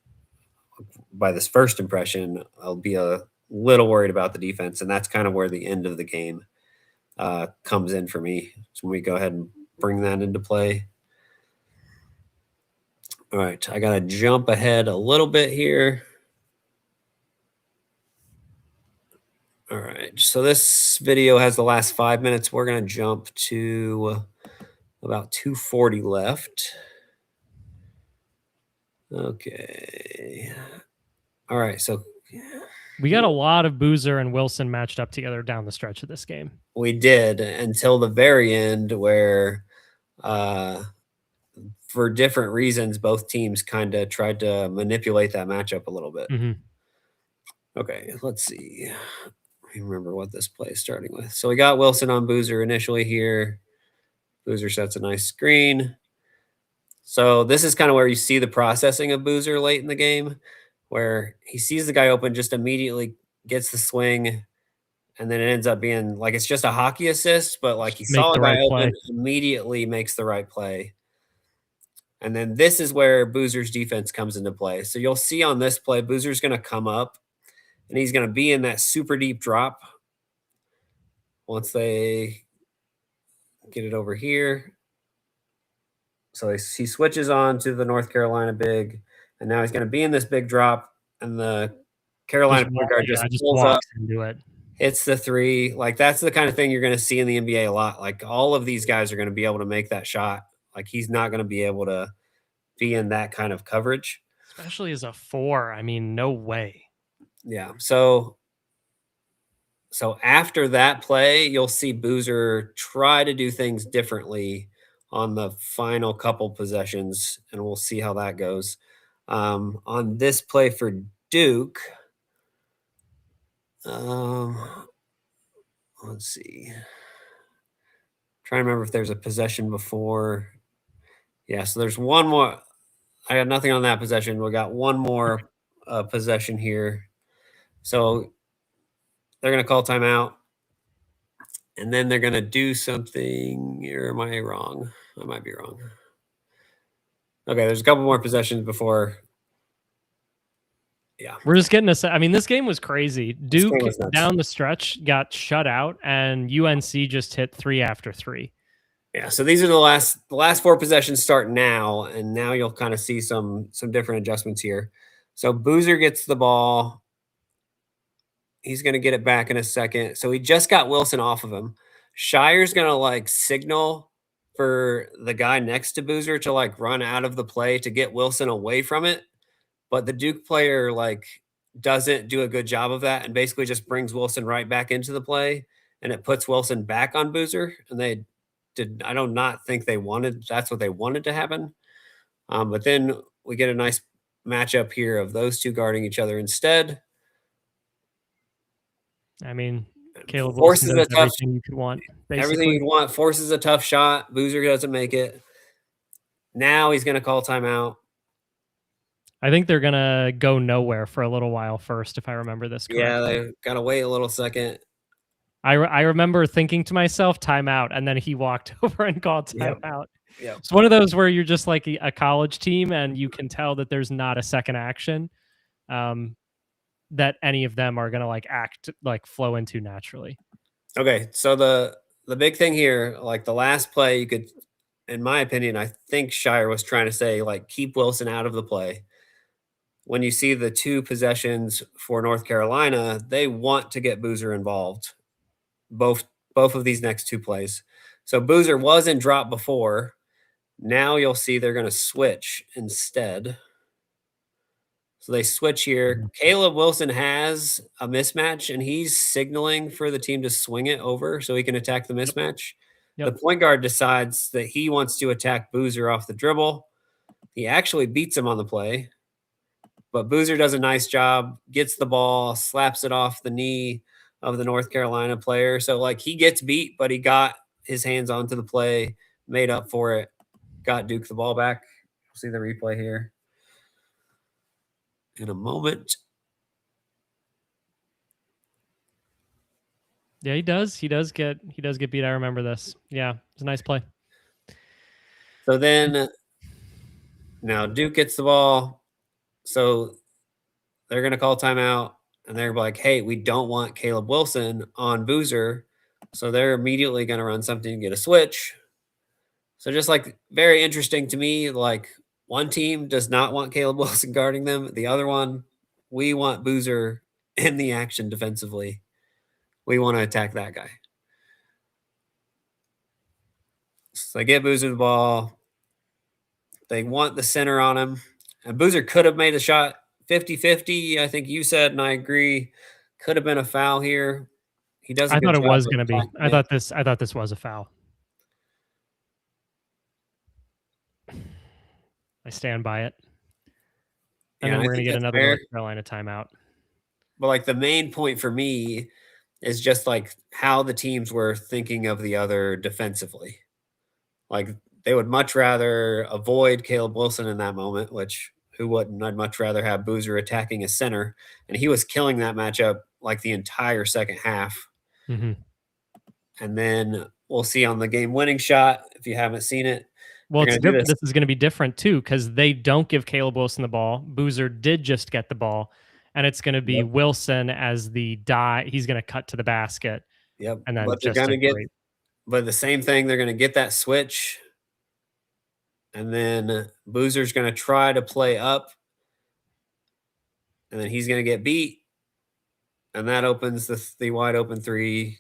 Speaker 1: by this first impression, I'll be a little worried about the defense, and that's kind of where the end of the game comes in for me. So we go ahead and bring that into play. All right, I got to jump ahead a little bit here. All right, so this video has the last 5 minutes. We're going to jump to about 2:40 left. Okay. All right, so
Speaker 2: We got a lot of Boozer and Wilson matched up together down the stretch of this game.
Speaker 1: we did until the very end where for different reasons, both teams kind of tried to manipulate that matchup a little bit.
Speaker 2: Mm-hmm.
Speaker 1: Okay, let's see. I remember what this play is starting with. So we got Wilson on Boozer initially here. Boozer sets a nice screen. So this is kind of where you see the processing of Boozer late in the game, where he sees the guy open, just immediately gets the swing, and then it ends up being like it's just a hockey assist, but like he
Speaker 2: Make
Speaker 1: saw a
Speaker 2: the
Speaker 1: guy
Speaker 2: right
Speaker 1: open,
Speaker 2: play.
Speaker 1: immediately makes the right play. And then this is where Boozer's defense comes into play. So you'll see on this play, Boozer's going to come up and he's going to be in that super deep drop once they get it over here. So he switches on to the North Carolina big, and now he's going to be in this big drop, and the Carolina point guard just pulls up,
Speaker 2: into it.
Speaker 1: hits the three. Like that's the kind of thing you're going to see in the NBA a lot. Like all of these guys are going to be able to make that shot. Like he's not going to be able to be in that kind of coverage.
Speaker 2: Especially as a 4. I mean, no way.
Speaker 1: Yeah. So after that play, you'll see Boozer try to do things differently on the final couple possessions, and we'll see how that goes. On this play for Duke, let's see. Trying to remember if there's a possession before. Yeah, so there's one more. I got nothing on that possession. We got one more possession here. So they're going to call timeout. And then they're going to do something. Or am I wrong? I might be wrong. Okay, there's a couple more possessions before. Yeah.
Speaker 2: We're just getting I mean, this game was crazy. Duke down the stretch got shut out, and UNC just hit 3 after 3.
Speaker 1: Yeah, so these are the last 4 possessions start now, and now you'll kind of see some different adjustments here. So Boozer gets the ball. He's going to get it back in a second. So he just got Wilson off of him. Shire's going to like signal for the guy next to Boozer to like run out of the play to get Wilson away from it. but the Duke player like doesn't do a good job of that and basically just brings Wilson right back into the play, and it puts Wilson back on Boozer. And they did, I do not think that's what they wanted to happen. But then we get a nice matchup here of those two guarding each other instead.
Speaker 2: I mean, Caleb Wilson
Speaker 1: Forces
Speaker 2: does
Speaker 1: a tough,
Speaker 2: everything you could want,
Speaker 1: everything
Speaker 2: basically.
Speaker 1: you'd want. Forces a tough shot. Boozer doesn't make it. Now he's going to call timeout.
Speaker 2: I think they're gonna go nowhere for a little while first, if I remember this
Speaker 1: Yeah,
Speaker 2: correctly.
Speaker 1: they got to wait a little second.
Speaker 2: I remember thinking to myself, timeout, and then he walked over and called
Speaker 1: Yep.
Speaker 2: timeout.
Speaker 1: Yep.
Speaker 2: It's one of those where you're just like a college team, and you can tell that there's not a second action that any of them are gonna like flow into naturally.
Speaker 1: Okay, so the big thing here, like the last play, you could, in my opinion, I think Shire was trying to say like keep Wilson out of the play. When you see the two possessions for North Carolina, they want to get Boozer involved. Both of these next two plays. So Boozer was in drop before. Now you'll see they're going to switch instead. So they switch here. Caleb Wilson has a mismatch, and he's signaling for the team to swing it over so he can attack the mismatch.
Speaker 2: Yep.
Speaker 1: The point guard decides that he wants to attack Boozer off the dribble. He actually beats him on the play, but Boozer does a nice job, gets the ball, slaps it off the knee of the North Carolina player. So, like, he gets beat, but he got his hands onto the play, made up for it, got Duke the ball back. See the replay here in a moment.
Speaker 2: Yeah, he does. He does get beat. I remember this. Yeah, it's a nice play.
Speaker 1: So then now Duke gets the ball. So they're going to call timeout, and they're like, hey, we don't want Caleb Wilson on Boozer. So they're immediately going to run something and get a switch. So just like very interesting to me, like one team does not want Caleb Wilson guarding them. The other one, we want Boozer in the action defensively. We want to attack that guy. So they get Boozer the ball. They want the center on him. And Boozer could have made a shot 50-50. I think you said, and I agree, could have been a foul here. He does a
Speaker 2: I
Speaker 1: good
Speaker 2: thought it
Speaker 1: job
Speaker 2: was
Speaker 1: of
Speaker 2: going to be.
Speaker 1: attacking it.
Speaker 2: I thought this was a foul. I stand by it. And then we're going to get another North Carolina timeout.
Speaker 1: But like the main point for me is just like how the teams were thinking of the other defensively. Like they would much rather avoid Caleb Wilson in that moment, which who wouldn't? I'd much rather have Boozer attacking a center, and he was killing that matchup like the entire second half.
Speaker 2: Mm-hmm.
Speaker 1: And then we'll see on the game-winning shot if you haven't seen it.
Speaker 2: Well, it's different. This is going to be different too because they don't give Caleb Wilson the ball. Boozer did just get the ball, and it's going to be Wilson as the die. He's going to cut to the basket.
Speaker 1: Yep.
Speaker 2: And then
Speaker 1: but they're going to get, but the same thing. They're going to get that switch, and then Boozer's going to try to play up, and then he's going to get beat, and that opens the wide open three.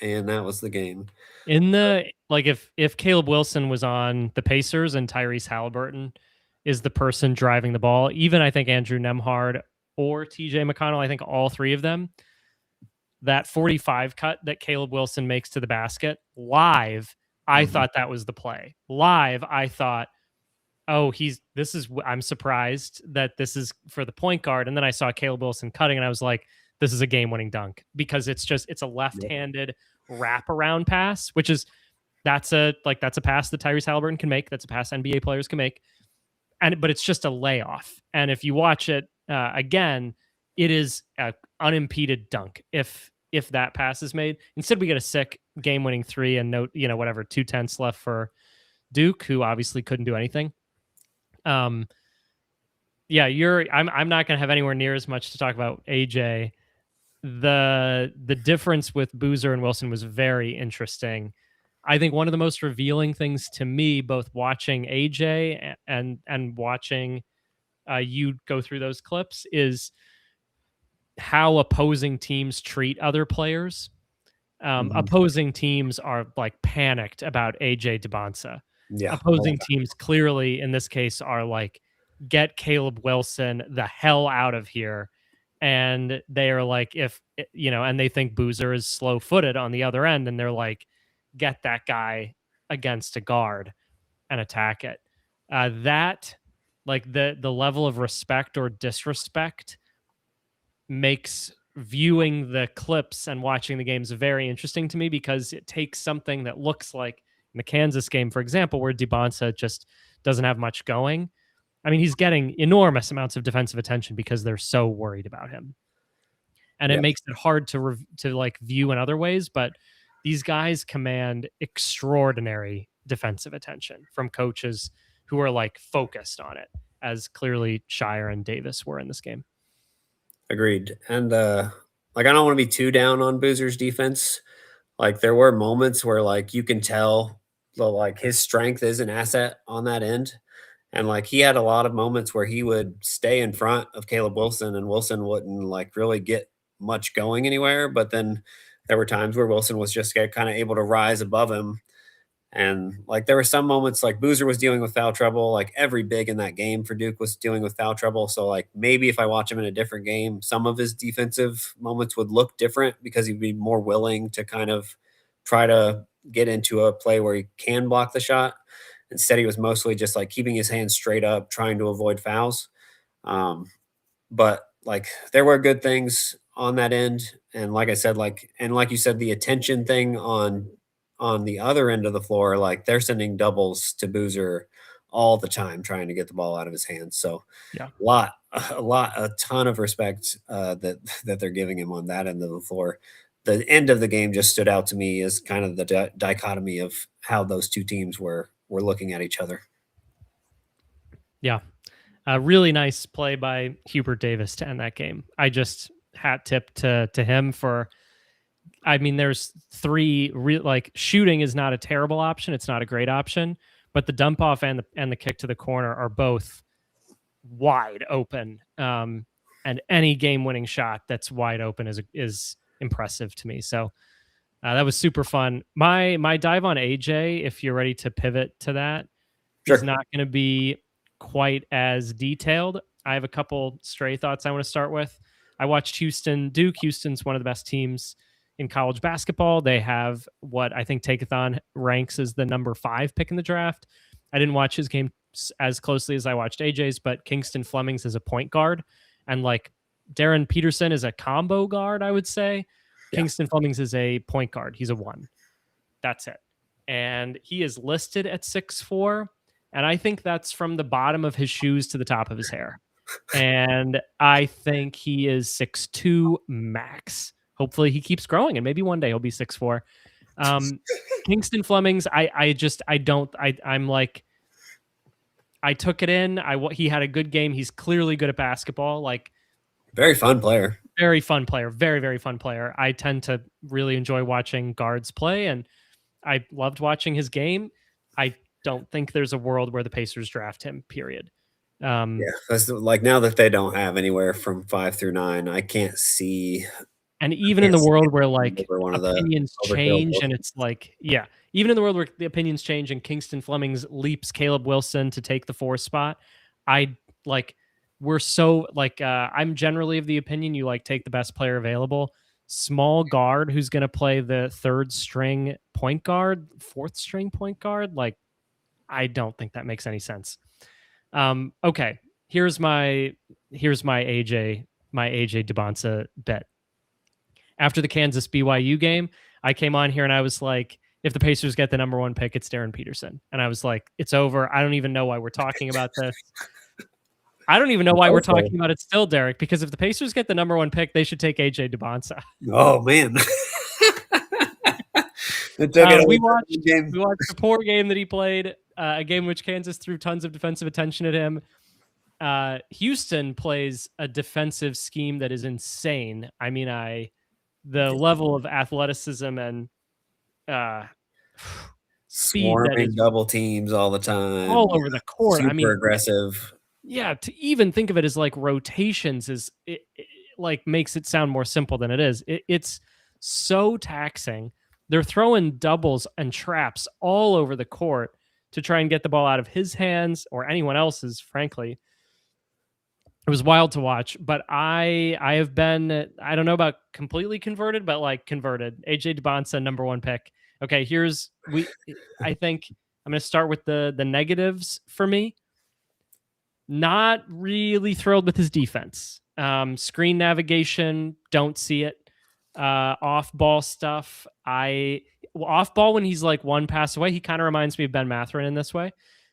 Speaker 1: And that was the game.
Speaker 2: In the like, if Caleb Wilson was on the Pacers and Tyrese Halliburton is the person driving the ball, even I think Andrew Nembhard or TJ McConnell, I think all three of them, that 45 cut that Caleb Wilson makes to the basket live, I thought that was the play. Live, I thought, oh, I'm surprised that this is for the point guard. And then I saw Caleb Wilson cutting and I was like, this is a game-winning dunk because it's a left-handed wraparound pass, which is that's a pass that Tyrese Halliburton can make. That's a pass NBA players can make, but it's just a layoff. And if you watch it again, it is an unimpeded dunk. If that pass is made, instead we get a sick game-winning three and 2/10 left for Duke, who obviously couldn't do anything. I'm not going to have anywhere near as much to talk about AJ. The difference with Boozer and Wilson was very interesting. I think one of the most revealing things to me, both watching AJ and watching you go through those clips, is how opposing teams treat other players. Opposing teams are like panicked about AJ Dybantsa.
Speaker 1: Yeah.
Speaker 2: Opposing teams clearly in this case are like get Caleb Wilson the hell out of here. And they are like, and they think Boozer is slow footed on the other end. And they're like, get that guy against a guard and attack it. That, like, the level of respect or disrespect makes viewing the clips and watching the games very interesting to me, because it takes something that looks like in the Kansas game, for example, where Dybantsa just doesn't have much going. I mean, he's getting enormous amounts of defensive attention because they're so worried about him, and it
Speaker 1: Yeah,
Speaker 2: makes it hard to like view in other ways. But these guys command extraordinary defensive attention from coaches who are like focused on it, as clearly Shire and Davis were in this game.
Speaker 1: agreed. And like, I don't want to be too down on Boozer's defense. Like, there were moments where, like, you can tell like his strength is an asset on that end. And like, he had a lot of moments where he would stay in front of Caleb Wilson, and Wilson wouldn't like really get much going anywhere. But then there were times where Wilson was just kind of able to rise above him. And like, there were some moments like Boozer was dealing with foul trouble. Like, every big in that game for Duke was dealing with foul trouble. So like, maybe if I watch him in a different game, some of his defensive moments would look different because he'd be more willing to kind of try to get into a play where he can block the shot. Instead, he was mostly just like keeping his hands straight up, trying to avoid fouls. But like, there were good things on that end. And like I said, like you said, the attention thing on the other end of the floor, like, they're sending doubles to Boozer all the time, trying to get the ball out of his hands. So
Speaker 2: Yeah.
Speaker 1: a ton of respect that they're giving him on that end of the floor. The end of the game just stood out to me as kind of the dichotomy of how those two teams were looking at each other.
Speaker 2: Yeah. A really nice play by Hubert Davis to end that game. I just hat tip to him for, I mean, there's three like, shooting is not a terrible option. It's not a great option, but the dump off and the kick to the corner are both wide open. And any game winning shot that's wide open is impressive to me. So that was super fun. My dive on AJ, if you're ready to pivot to that,
Speaker 1: Sure.
Speaker 2: is not going to be quite as detailed. I have a couple stray thoughts I want to start with. I watched Duke. Houston's one of the best teams in college basketball. They have what I think Takeathon ranks as the number 5 pick in the draft. I didn't watch his game as closely as I watched AJ's, but Kingston Flemings is a point guard, and like Darren Peterson is a combo guard, I would say.
Speaker 1: Yeah.
Speaker 2: Kingston Flemings is a point guard. He's a 1. That's it. And he is listed at 6'4". And I think that's from the bottom of his shoes to the top of his hair. And I think he is 6'2" max. Hopefully he keeps growing, and maybe one day he'll be 6'4". Kingston Flemings, I'm like, I took it in. He had a good game. He's clearly good at basketball. Like,
Speaker 1: very fun player.
Speaker 2: Very fun player. Very, very fun player. I tend to really enjoy watching guards play, and I loved watching his game. I don't think there's a world where the Pacers draft him, period.
Speaker 1: Yeah, that's like, now that they don't have anywhere from 5 through 9, I can't see.
Speaker 2: And even in the world where like
Speaker 1: one
Speaker 2: opinions change, and it's like, yeah, even in the world where the opinions change and Kingston Flemings leaps Caleb Wilson to take the 4 spot, we're so like, I'm generally of the opinion you like take the best player available. Small guard who's going to play the 3rd string point guard, 4th string point guard, like, I don't think that makes any sense. Okay, here's my AJ Dybantsa bet. After the Kansas BYU game, I came on here and I was like, if the Pacers get the number 1 pick, it's Darren Peterson. And I was like, it's over. I don't even know why we're talking about this. I don't even know why we're talking about it still, Derek, because if the Pacers get the number 1 pick, they should take AJ Dybantsa.
Speaker 1: Oh, man.
Speaker 2: We watched the poor game that he played, a game in which Kansas threw tons of defensive attention at him. Houston plays a defensive scheme that is insane. I mean, the level of athleticism and speed,
Speaker 1: swarming double teams all the time,
Speaker 2: all over the court.
Speaker 1: Super aggressive.
Speaker 2: Yeah, to even think of it as like rotations it like makes it sound more simple than it is. It's so taxing. They're throwing doubles and traps all over the court to try and get the ball out of his hands or anyone else's, frankly. It was wild to watch, but I have been, I don't know about completely converted, but like converted. AJ Dybantsa, number one pick. Okay, I think I'm going to start with the negatives for me. Not really thrilled with his defense. Screen navigation, don't see it. Off ball stuff, off ball when he's like one pass away, he kind of reminds me of Ben Mathurin in this way.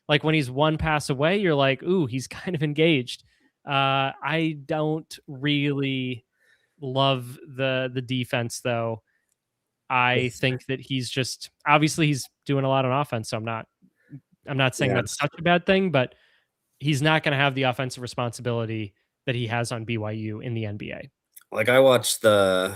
Speaker 2: Like when he's one pass away, you're like, ooh, he's kind of engaged. I don't really love the defense though. I think that he's just obviously he's doing a lot on offense, so I'm not saying
Speaker 1: Yeah.
Speaker 2: that's such a bad thing, but he's not going to have the offensive responsibility that he has on BYU in the NBA.
Speaker 1: Like I watched the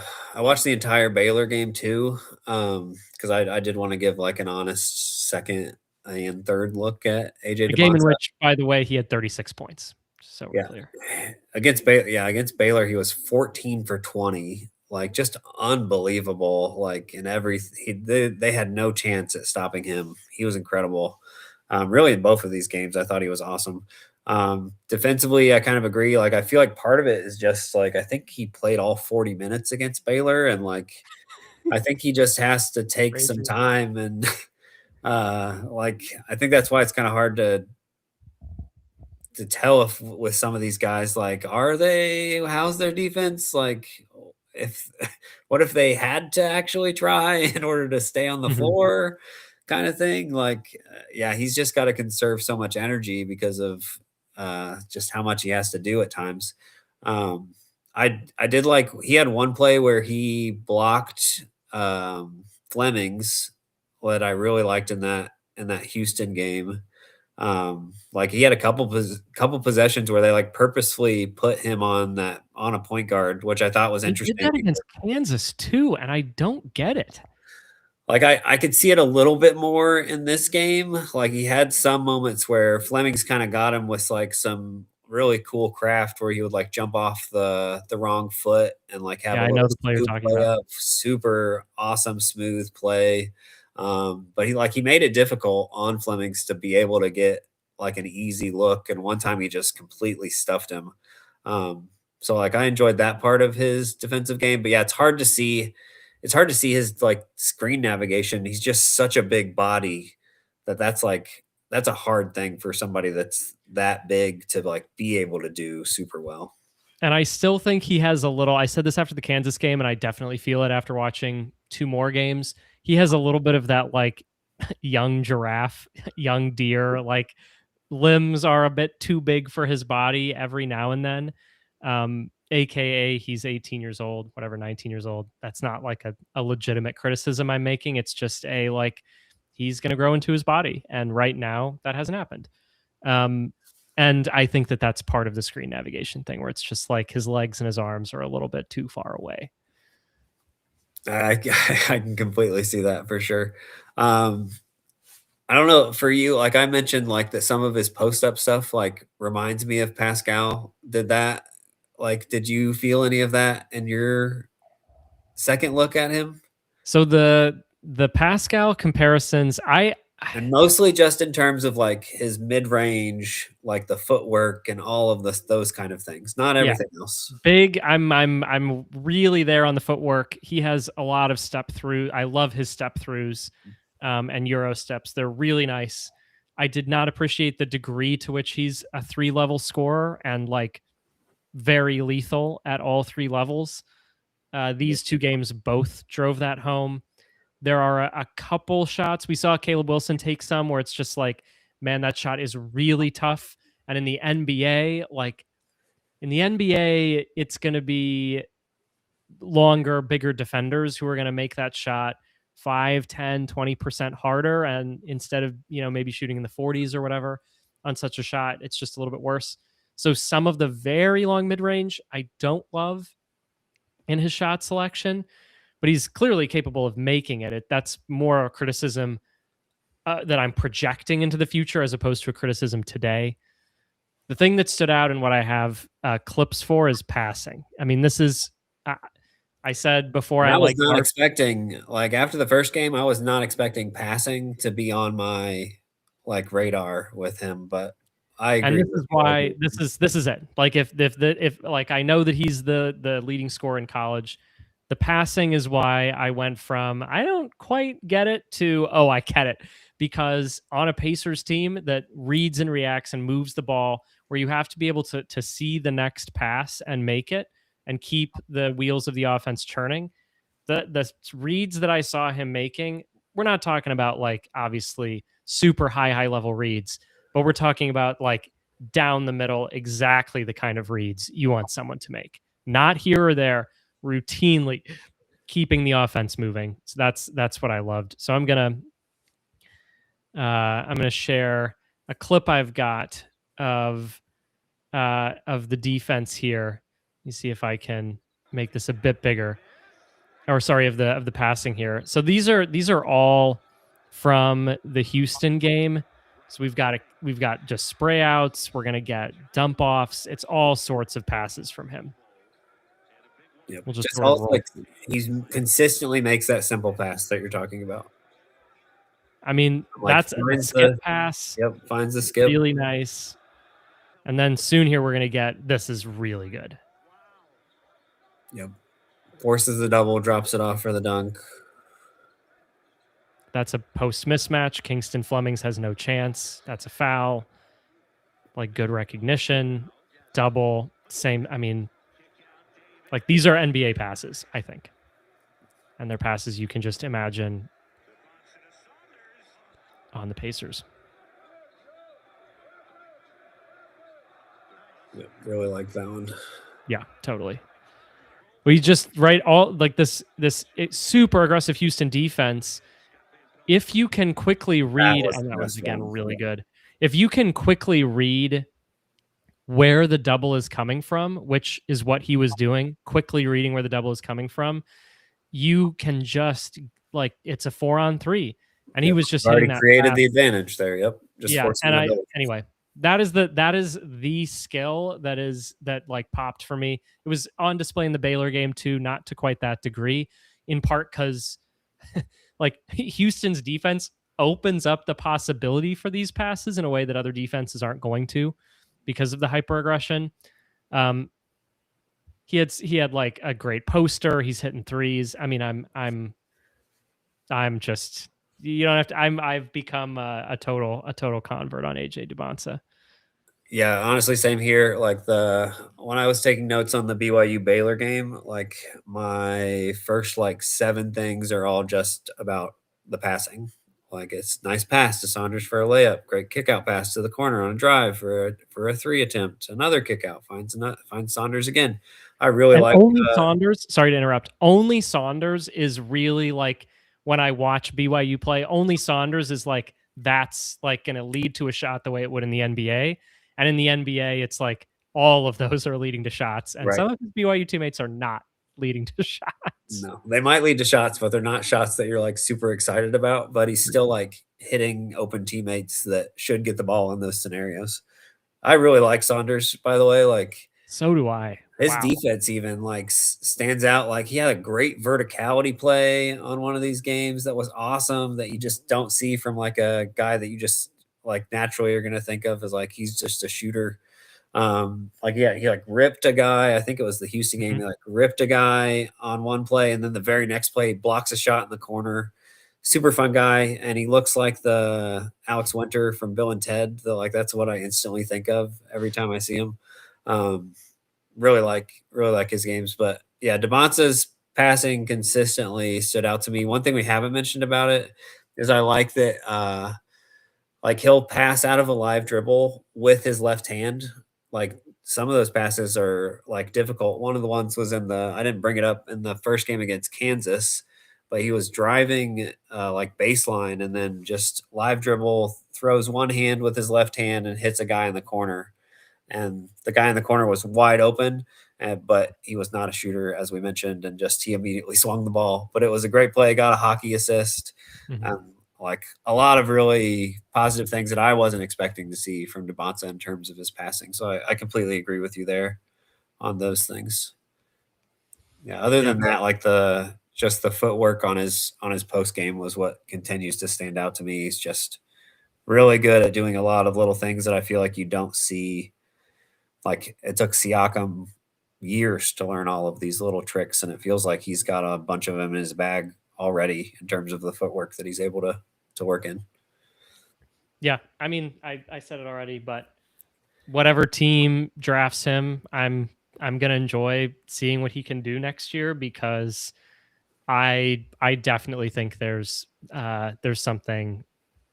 Speaker 1: entire Baylor game too, because I did want to give like an honest second and third look at AJ
Speaker 2: A game in
Speaker 1: Dybantsa.
Speaker 2: which, by the way, he had 36 points. So we're
Speaker 1: Yeah,
Speaker 2: clear.
Speaker 1: against Baylor, he was 14 for 20, like just unbelievable. Like in they had no chance at stopping him. He was incredible. Really, in both of these games, I thought he was awesome. Defensively, I kind of agree. Like, I feel like part of it is just like I think he played all 40 minutes against Baylor, and like I think he just has to take some
Speaker 2: Crazy.
Speaker 1: time and like I think that's why it's kind of hard to tell if with some of these guys, like, how's their defense? Like, if what if they had to actually try in order to stay on the
Speaker 2: Mhm.
Speaker 1: floor, kind of thing? Like, yeah, he's just got to conserve so much energy because of just how much he has to do at times. Um, I did like he had one play where he blocked Fleming's, what I really liked in that Houston game. Like he had a couple possessions where they like purposefully put him on a point guard, which I thought was
Speaker 2: They did
Speaker 1: interesting.
Speaker 2: that against Kansas too, and I don't get it.
Speaker 1: Like I could see it a little bit more in this game. Like he had some moments where Fleming's kind of got him with like some really cool craft where he would like jump off the wrong foot and like have
Speaker 2: Yeah,
Speaker 1: a
Speaker 2: I know
Speaker 1: little
Speaker 2: the play you're
Speaker 1: scoop
Speaker 2: talking about.
Speaker 1: layup, super awesome smooth play. But he made it difficult on Fleming's to be able to get like an easy look. And one time he just completely stuffed him. So like I enjoyed that part of his defensive game. But yeah, it's hard to see his like screen navigation. He's just such a big body that's a hard thing for somebody that's that big to like be able to do super well.
Speaker 2: And I still think he has a little. I said this after the Kansas game, and I definitely feel it after watching two more games. He has a little bit of that like young giraffe, young deer, like limbs are a bit too big for his body every now and then. AKA he's 18 years old, whatever, 19 years old. That's not like a legitimate criticism I'm making. It's just a like he's going to grow into his body. And right now that hasn't happened. Um, and I think that that's part of the screen navigation thing where it's just like his legs and his arms are a little bit too far away.
Speaker 1: I I can completely see that for sure. Um, I don't know for you, like I mentioned, like that some of his post up stuff like reminds me of Pascal. Did you feel any of that in your second look at him?
Speaker 2: So the Pascal comparisons, I
Speaker 1: And mostly just in terms of like his mid range, like the footwork and all of those kind of things, not
Speaker 2: yeah,
Speaker 1: everything else.
Speaker 2: big. I'm really there on the footwork. He has a lot of step through. I love his step throughs and Euro steps. They're really nice. I did not appreciate the degree to which he's a 3-level scorer and like very lethal at all 3 levels. These two games both drove that home. There are a couple shots we saw Caleb Wilson take some where it's just like, man, that shot is really tough. And in the NBA, it's going to be longer, bigger defenders who are going to make that shot 5, 10, 20% harder. And instead of, maybe shooting in the 40s or whatever on such a shot, it's just a little bit worse. So some of the very long mid range, I don't love in his shot selection, but he's clearly capable of making it. That's more a criticism that I'm projecting into the future as opposed to a criticism today. The thing that stood out and what I have clips for is passing. I mean, this is, I said before,
Speaker 1: And
Speaker 2: I
Speaker 1: I was
Speaker 2: like
Speaker 1: not
Speaker 2: guard.
Speaker 1: expecting, like after the first game, I was not expecting passing to be on my like radar with him, but I
Speaker 2: And
Speaker 1: agree
Speaker 2: this
Speaker 1: with
Speaker 2: is
Speaker 1: you.
Speaker 2: why this is it. Like if like I know that he's the leading scorer in college. The passing is why I went from I don't quite get it to oh I get it, because on a Pacers team that reads and reacts and moves the ball, where you have to be able to see the next pass and make it and keep the wheels of the offense churning. The reads that I saw him making, we're not talking about like obviously super high level reads, but we're talking about like down the middle, exactly the kind of reads you want someone to make. Not here or there, routinely keeping the offense moving. So that's what I loved. So I'm gonna share a clip I've got of the defense here. Let me see if I can make this a bit bigger. Or sorry, of the passing here. So these are all from the Houston game. So we've got just spray outs. We're gonna get dump offs. It's all sorts of passes from him.
Speaker 1: Yep.
Speaker 2: We'll just
Speaker 1: Just
Speaker 2: sort of
Speaker 1: also
Speaker 2: roll.
Speaker 1: like he consistently makes that simple pass that you're talking about.
Speaker 2: I mean,
Speaker 1: Like
Speaker 2: that's the
Speaker 1: finds
Speaker 2: skip
Speaker 1: the
Speaker 2: pass,
Speaker 1: finds the skip.
Speaker 2: really nice. And then soon here we're gonna get this is really good.
Speaker 1: Yep. Forces the double, drops it off for the dunk.
Speaker 2: That's a post mismatch. Kingston Flemings has no chance. That's a foul. Like good recognition, double, same. I mean, like these are NBA passes, I think. And they're passes you can just imagine on the Pacers.
Speaker 1: Yep. Really like that one.
Speaker 2: Yeah, totally. We just right all like this super aggressive Houston defense. If you can quickly
Speaker 1: That
Speaker 2: read,
Speaker 1: was
Speaker 2: and
Speaker 1: the
Speaker 2: that was
Speaker 1: best
Speaker 2: again
Speaker 1: one.
Speaker 2: really
Speaker 1: Yeah.
Speaker 2: good. If you can quickly read where the double is coming from, which is what he was doing, quickly reading where the double is coming from, you can just like it's a 4-on-3, and he
Speaker 1: Yep.
Speaker 2: was just hitting
Speaker 1: Already
Speaker 2: that
Speaker 1: created
Speaker 2: fast.
Speaker 1: the advantage there. Yep. Just
Speaker 2: Yeah,
Speaker 1: forcing
Speaker 2: and
Speaker 1: the
Speaker 2: I
Speaker 1: double.
Speaker 2: anyway, that is the skill that like popped for me. It was on display in the Baylor game too, not to quite that degree, in part because like Houston's defense opens up the possibility for these passes in a way that other defenses aren't going to because of the hyper aggression. Um, he had like a great poster. He's hitting threes. I mean, I'm just you don't have to. I've become a total convert on AJ Dybantsa.
Speaker 1: Yeah, honestly, same here. Like when I was taking notes on the BYU Baylor game, like my first like 7 things are all just about the passing. Like it's nice pass to Saunders for a layup, great kick out pass to the corner on a drive for a 3 attempt, another kick out finds Saunders again. I really
Speaker 2: And
Speaker 1: like
Speaker 2: only Saunders, sorry to interrupt, only Saunders is really like when I watch BYU play, only Saunders is like that's like going to lead to a shot the way it would in the NBA. And in the NBA, it's like all of those are leading to shots. And
Speaker 1: right.
Speaker 2: some of his BYU teammates are not leading to shots.
Speaker 1: No, they might lead to shots, but they're not shots that you're like super excited about. But he's still like hitting open teammates that should get the ball in those scenarios. I really like Saunders, by the way. Like
Speaker 2: So do I.
Speaker 1: his
Speaker 2: Wow.
Speaker 1: defense even like stands out. Like he had a great verticality play on one of these games that was awesome that you just don't see from like a guy that you just like naturally are going to think of as like he's just a shooter. Like yeah, he like ripped a guy. I think it was the Houston game.
Speaker 2: Mhm.
Speaker 1: He like ripped a guy on one play, and then the very next play, he blocks a shot in the corner. Super fun guy, and he looks like the Alex Winter from Bill and Ted. Like that's what I instantly think of every time I see him. Um, really like his games, but yeah, Dybantsa's passing consistently stood out to me. One thing we haven't mentioned about it is I like that. Like he'll pass out of a live dribble with his left hand. Like some of those passes are like difficult. One of the ones was I didn't bring it up in the first game against Kansas, but he was driving like baseline and then just live dribble, throws one hand with his left hand and hits a guy in the corner. And the guy in the corner was wide open, but he was not a shooter, as we mentioned, and just he immediately swung the ball. But it was a great play, got a hockey assist.
Speaker 2: Mhm.
Speaker 1: Like a lot of really positive things that I wasn't expecting to see from Dybantsa in terms of his passing. So I completely agree with you there on those things. Yeah. Other
Speaker 2: Yeah.
Speaker 1: than that, like just the footwork on his post game was what continues to stand out to me. He's just really good at doing a lot of little things that I feel like you don't see. Like it took Siakam years to learn all of these little tricks, and it feels like he's got a bunch of them in his bag already in terms of the footwork that he's able to work in.
Speaker 2: Yeah, I mean, I said it already, but whatever team drafts him, I'm gonna enjoy seeing what he can do next year because I definitely think there's something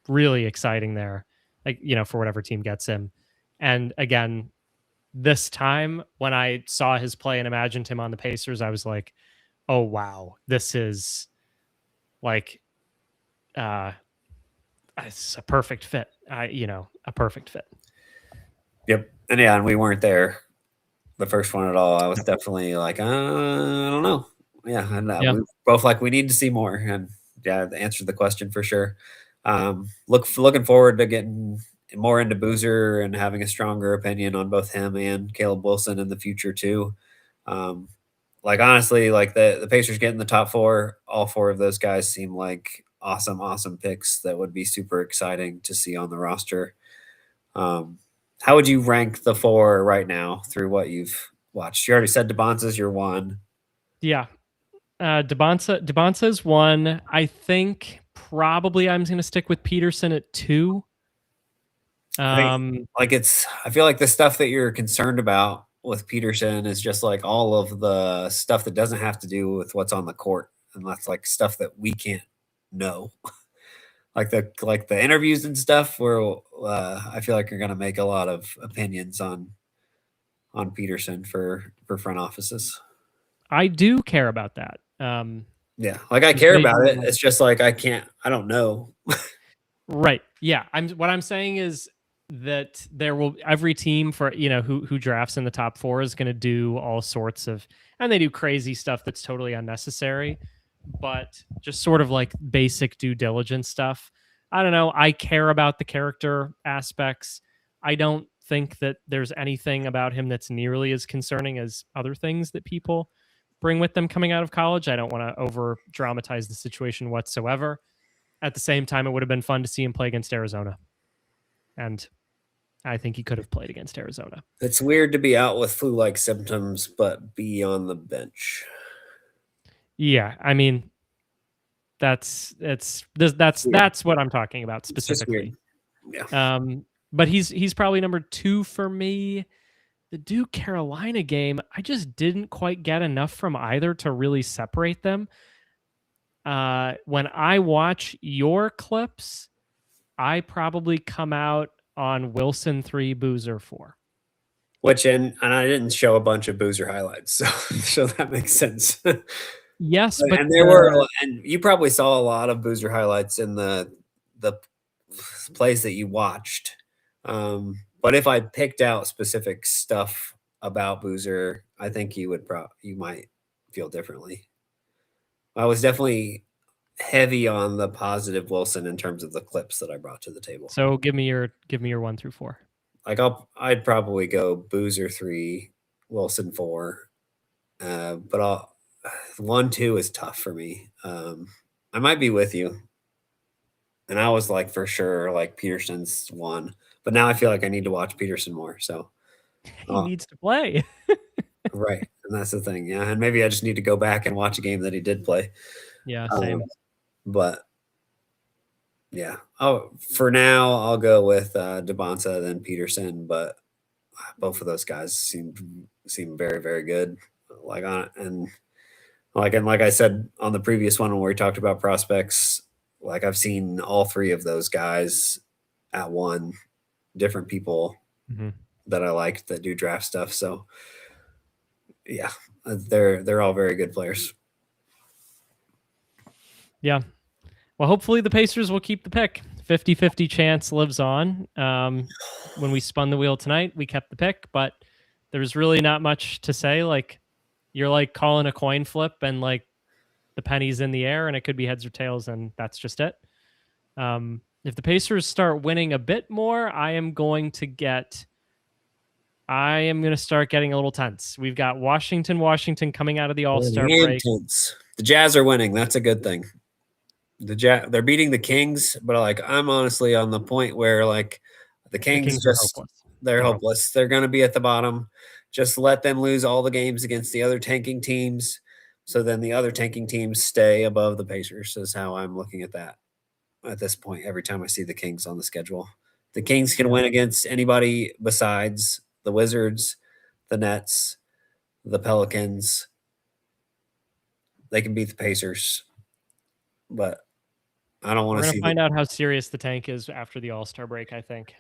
Speaker 2: really exciting there, like for whatever team gets him. And again, this time when I saw his play and imagined him on the Pacers, I was like, oh wow, this is like uh it's a perfect fit. A perfect fit.
Speaker 1: Yep. And we weren't there the first one at all. I was definitely like, I don't know. Yeah, and
Speaker 2: Yeah.
Speaker 1: we both like we need to see more, and yeah, answered the question for sure. Looking forward to getting more into Boozer and having a stronger opinion on both him and Caleb Wilson in the future too. Um, like honestly, like the Pacers getting the top four, all four of those guys seem like awesome picks that would be super exciting to see on the roster. Um, how would you rank the four right now through what you've watched? You already said Dybantsa's your one.
Speaker 2: Yeah. Dybantsa is one. I think probably I'm going to stick with Peterson at two.
Speaker 1: I think
Speaker 2: Um,
Speaker 1: I feel like the stuff that you're concerned about with Peterson is just like all of the stuff that doesn't have to do with what's on the court. And that's like stuff that we can't know. Like the interviews and stuff where I feel like you're gonna make a lot of opinions on Peterson for front offices.
Speaker 2: I do care about that.
Speaker 1: Yeah, like I
Speaker 2: Just
Speaker 1: care about
Speaker 2: making
Speaker 1: it. It's just like I don't know.
Speaker 2: right. Yeah. What I'm saying is that there will every team for who drafts in the top four is going to do all sorts of, and they do crazy stuff that's totally unnecessary, but just sort of like basic due diligence stuff. I don't know. I care about the character aspects. I don't think that there's anything about him that's nearly as concerning as other things that people bring with them coming out of college. I don't want to over dramatize the situation whatsoever. At the same time, it would have been fun to see him play against Arizona. And I think he could have played against Arizona.
Speaker 1: It's weird to be out with flu-like symptoms, but be on the bench.
Speaker 2: Yeah, I mean, that's what I'm talking about
Speaker 1: It's just weird.
Speaker 2: specifically.
Speaker 1: Yeah.
Speaker 2: But he's probably number two for me. The Duke Carolina game, I just didn't quite get enough from either to really separate them. When I watch your clips, I probably come out on Wilson 3, Boozer 4.
Speaker 1: Which and I didn't show a bunch of Boozer highlights, so so that makes sense.
Speaker 2: Yes, but
Speaker 1: And there were and you probably saw a lot of Boozer highlights in the plays that you watched. But if I picked out specific stuff about Boozer, I think you might feel differently. I was definitely heavy on the positive Wilson in terms of the clips that I brought to the table.
Speaker 2: so give me your 1 through 4.
Speaker 1: Like I'd probably go Boozer 3, Wilson 4. But 1, 2 is tough for me. I might be with you. And I was like for sure like Peterson's 1. But now I feel like I need to watch Peterson more. So
Speaker 2: He needs to play.
Speaker 1: right. And that's the thing. Yeah. And maybe I just need to go back and watch a game that he did play.
Speaker 2: Yeah, same.
Speaker 1: But yeah. Oh, for now I'll go with Dybantsa then Peterson, but both of those guys seem very, very good. Like I said on the previous one when we talked about prospects, like I've seen all three of those guys at one, different people that I like that do draft stuff. So yeah, they're all very good players.
Speaker 2: Yeah. Well, hopefully the Pacers will keep the pick. 50-50 chance lives on. When we spun the wheel tonight, we kept the pick, but there's really not much to say. Like you're like calling a coin flip and like the penny's in the air and it could be heads or tails and that's just it. If the Pacers start winning a bit more, I am going to start getting a little tense. We've got Washington coming out of the All-Star break.
Speaker 1: Tense. The Jazz are winning. That's a good thing. They're beating the Kings, but like I'm honestly on the point where like the
Speaker 2: The
Speaker 1: Kings
Speaker 2: Kings are
Speaker 1: just
Speaker 2: hopeless.
Speaker 1: they're hopeless. They're going to be at the bottom. Just let them lose all the games against the other tanking teams, so then the other tanking teams stay above the Pacers. Is how I'm looking at that at this point. Every time I see the Kings on the schedule, the Kings can
Speaker 2: Yeah.
Speaker 1: win against anybody besides the Wizards, the Nets, the Pelicans. They can beat the Pacers, but I don't want
Speaker 2: We're
Speaker 1: to
Speaker 2: going to
Speaker 1: see the.
Speaker 2: find out how serious the tank is after the All-Star break, I think.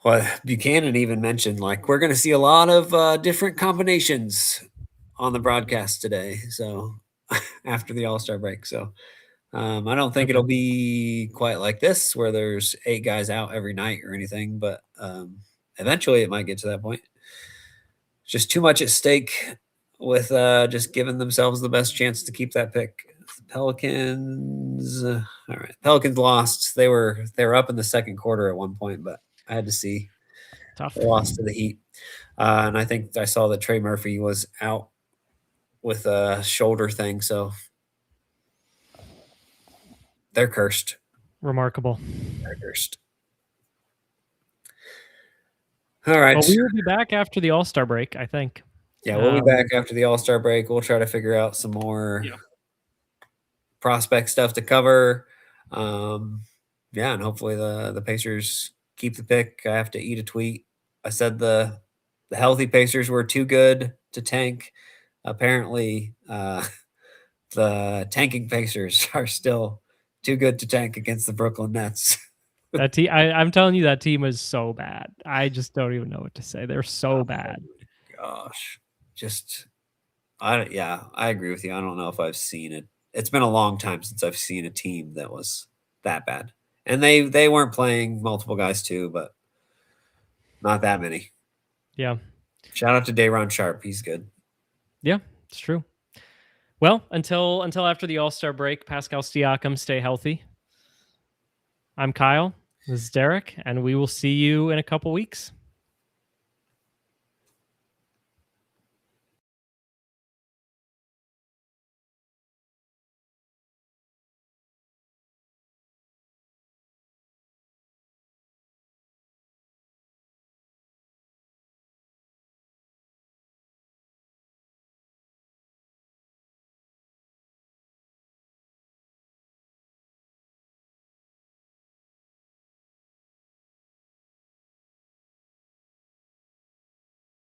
Speaker 1: Well, Buchanan even mentioned like we're going to see a lot of different combinations on the broadcast today. So after the All Star break, so I don't think
Speaker 2: Okay.
Speaker 1: it'll be quite like this where there's 8 guys out every night or anything, but eventually it might get to that point. Just too much at stake with just giving themselves the best chance to keep that pick. Pelicans, all right. Pelicans lost. They were up in the second quarter at one point, but I had to see.
Speaker 2: Tough.
Speaker 1: They lost to the Heat, and I think I saw that Trey Murphy was out with a shoulder thing, so they're cursed.
Speaker 2: Remarkable.
Speaker 1: They're cursed. All right.
Speaker 2: Well, we will be back after the All-Star break, I think.
Speaker 1: Yeah, we'll be back after the All-Star break. We'll try to figure out some more prospect stuff to cover. Yeah, and hopefully the Pacers keep the pick. I have to eat a tweet. I said the healthy Pacers were too good to tank. Apparently, the tanking Pacers are still too good to tank against the Brooklyn Nets.
Speaker 2: That team, I'm telling you, that team is so bad. I just don't even know what to say. They're so bad.
Speaker 1: Gosh, I agree with you. I don't know if I've seen it. It's been a long time since I've seen a team that was that bad. And they weren't playing multiple guys too, but not that many.
Speaker 2: Yeah.
Speaker 1: Shout out to Day'Ron Sharpe. He's good.
Speaker 2: Yeah, it's true. Well, until after the All-Star break, Pascal Siakam, stay healthy. I'm Kyle. This is Derek, and we will see you in a couple weeks.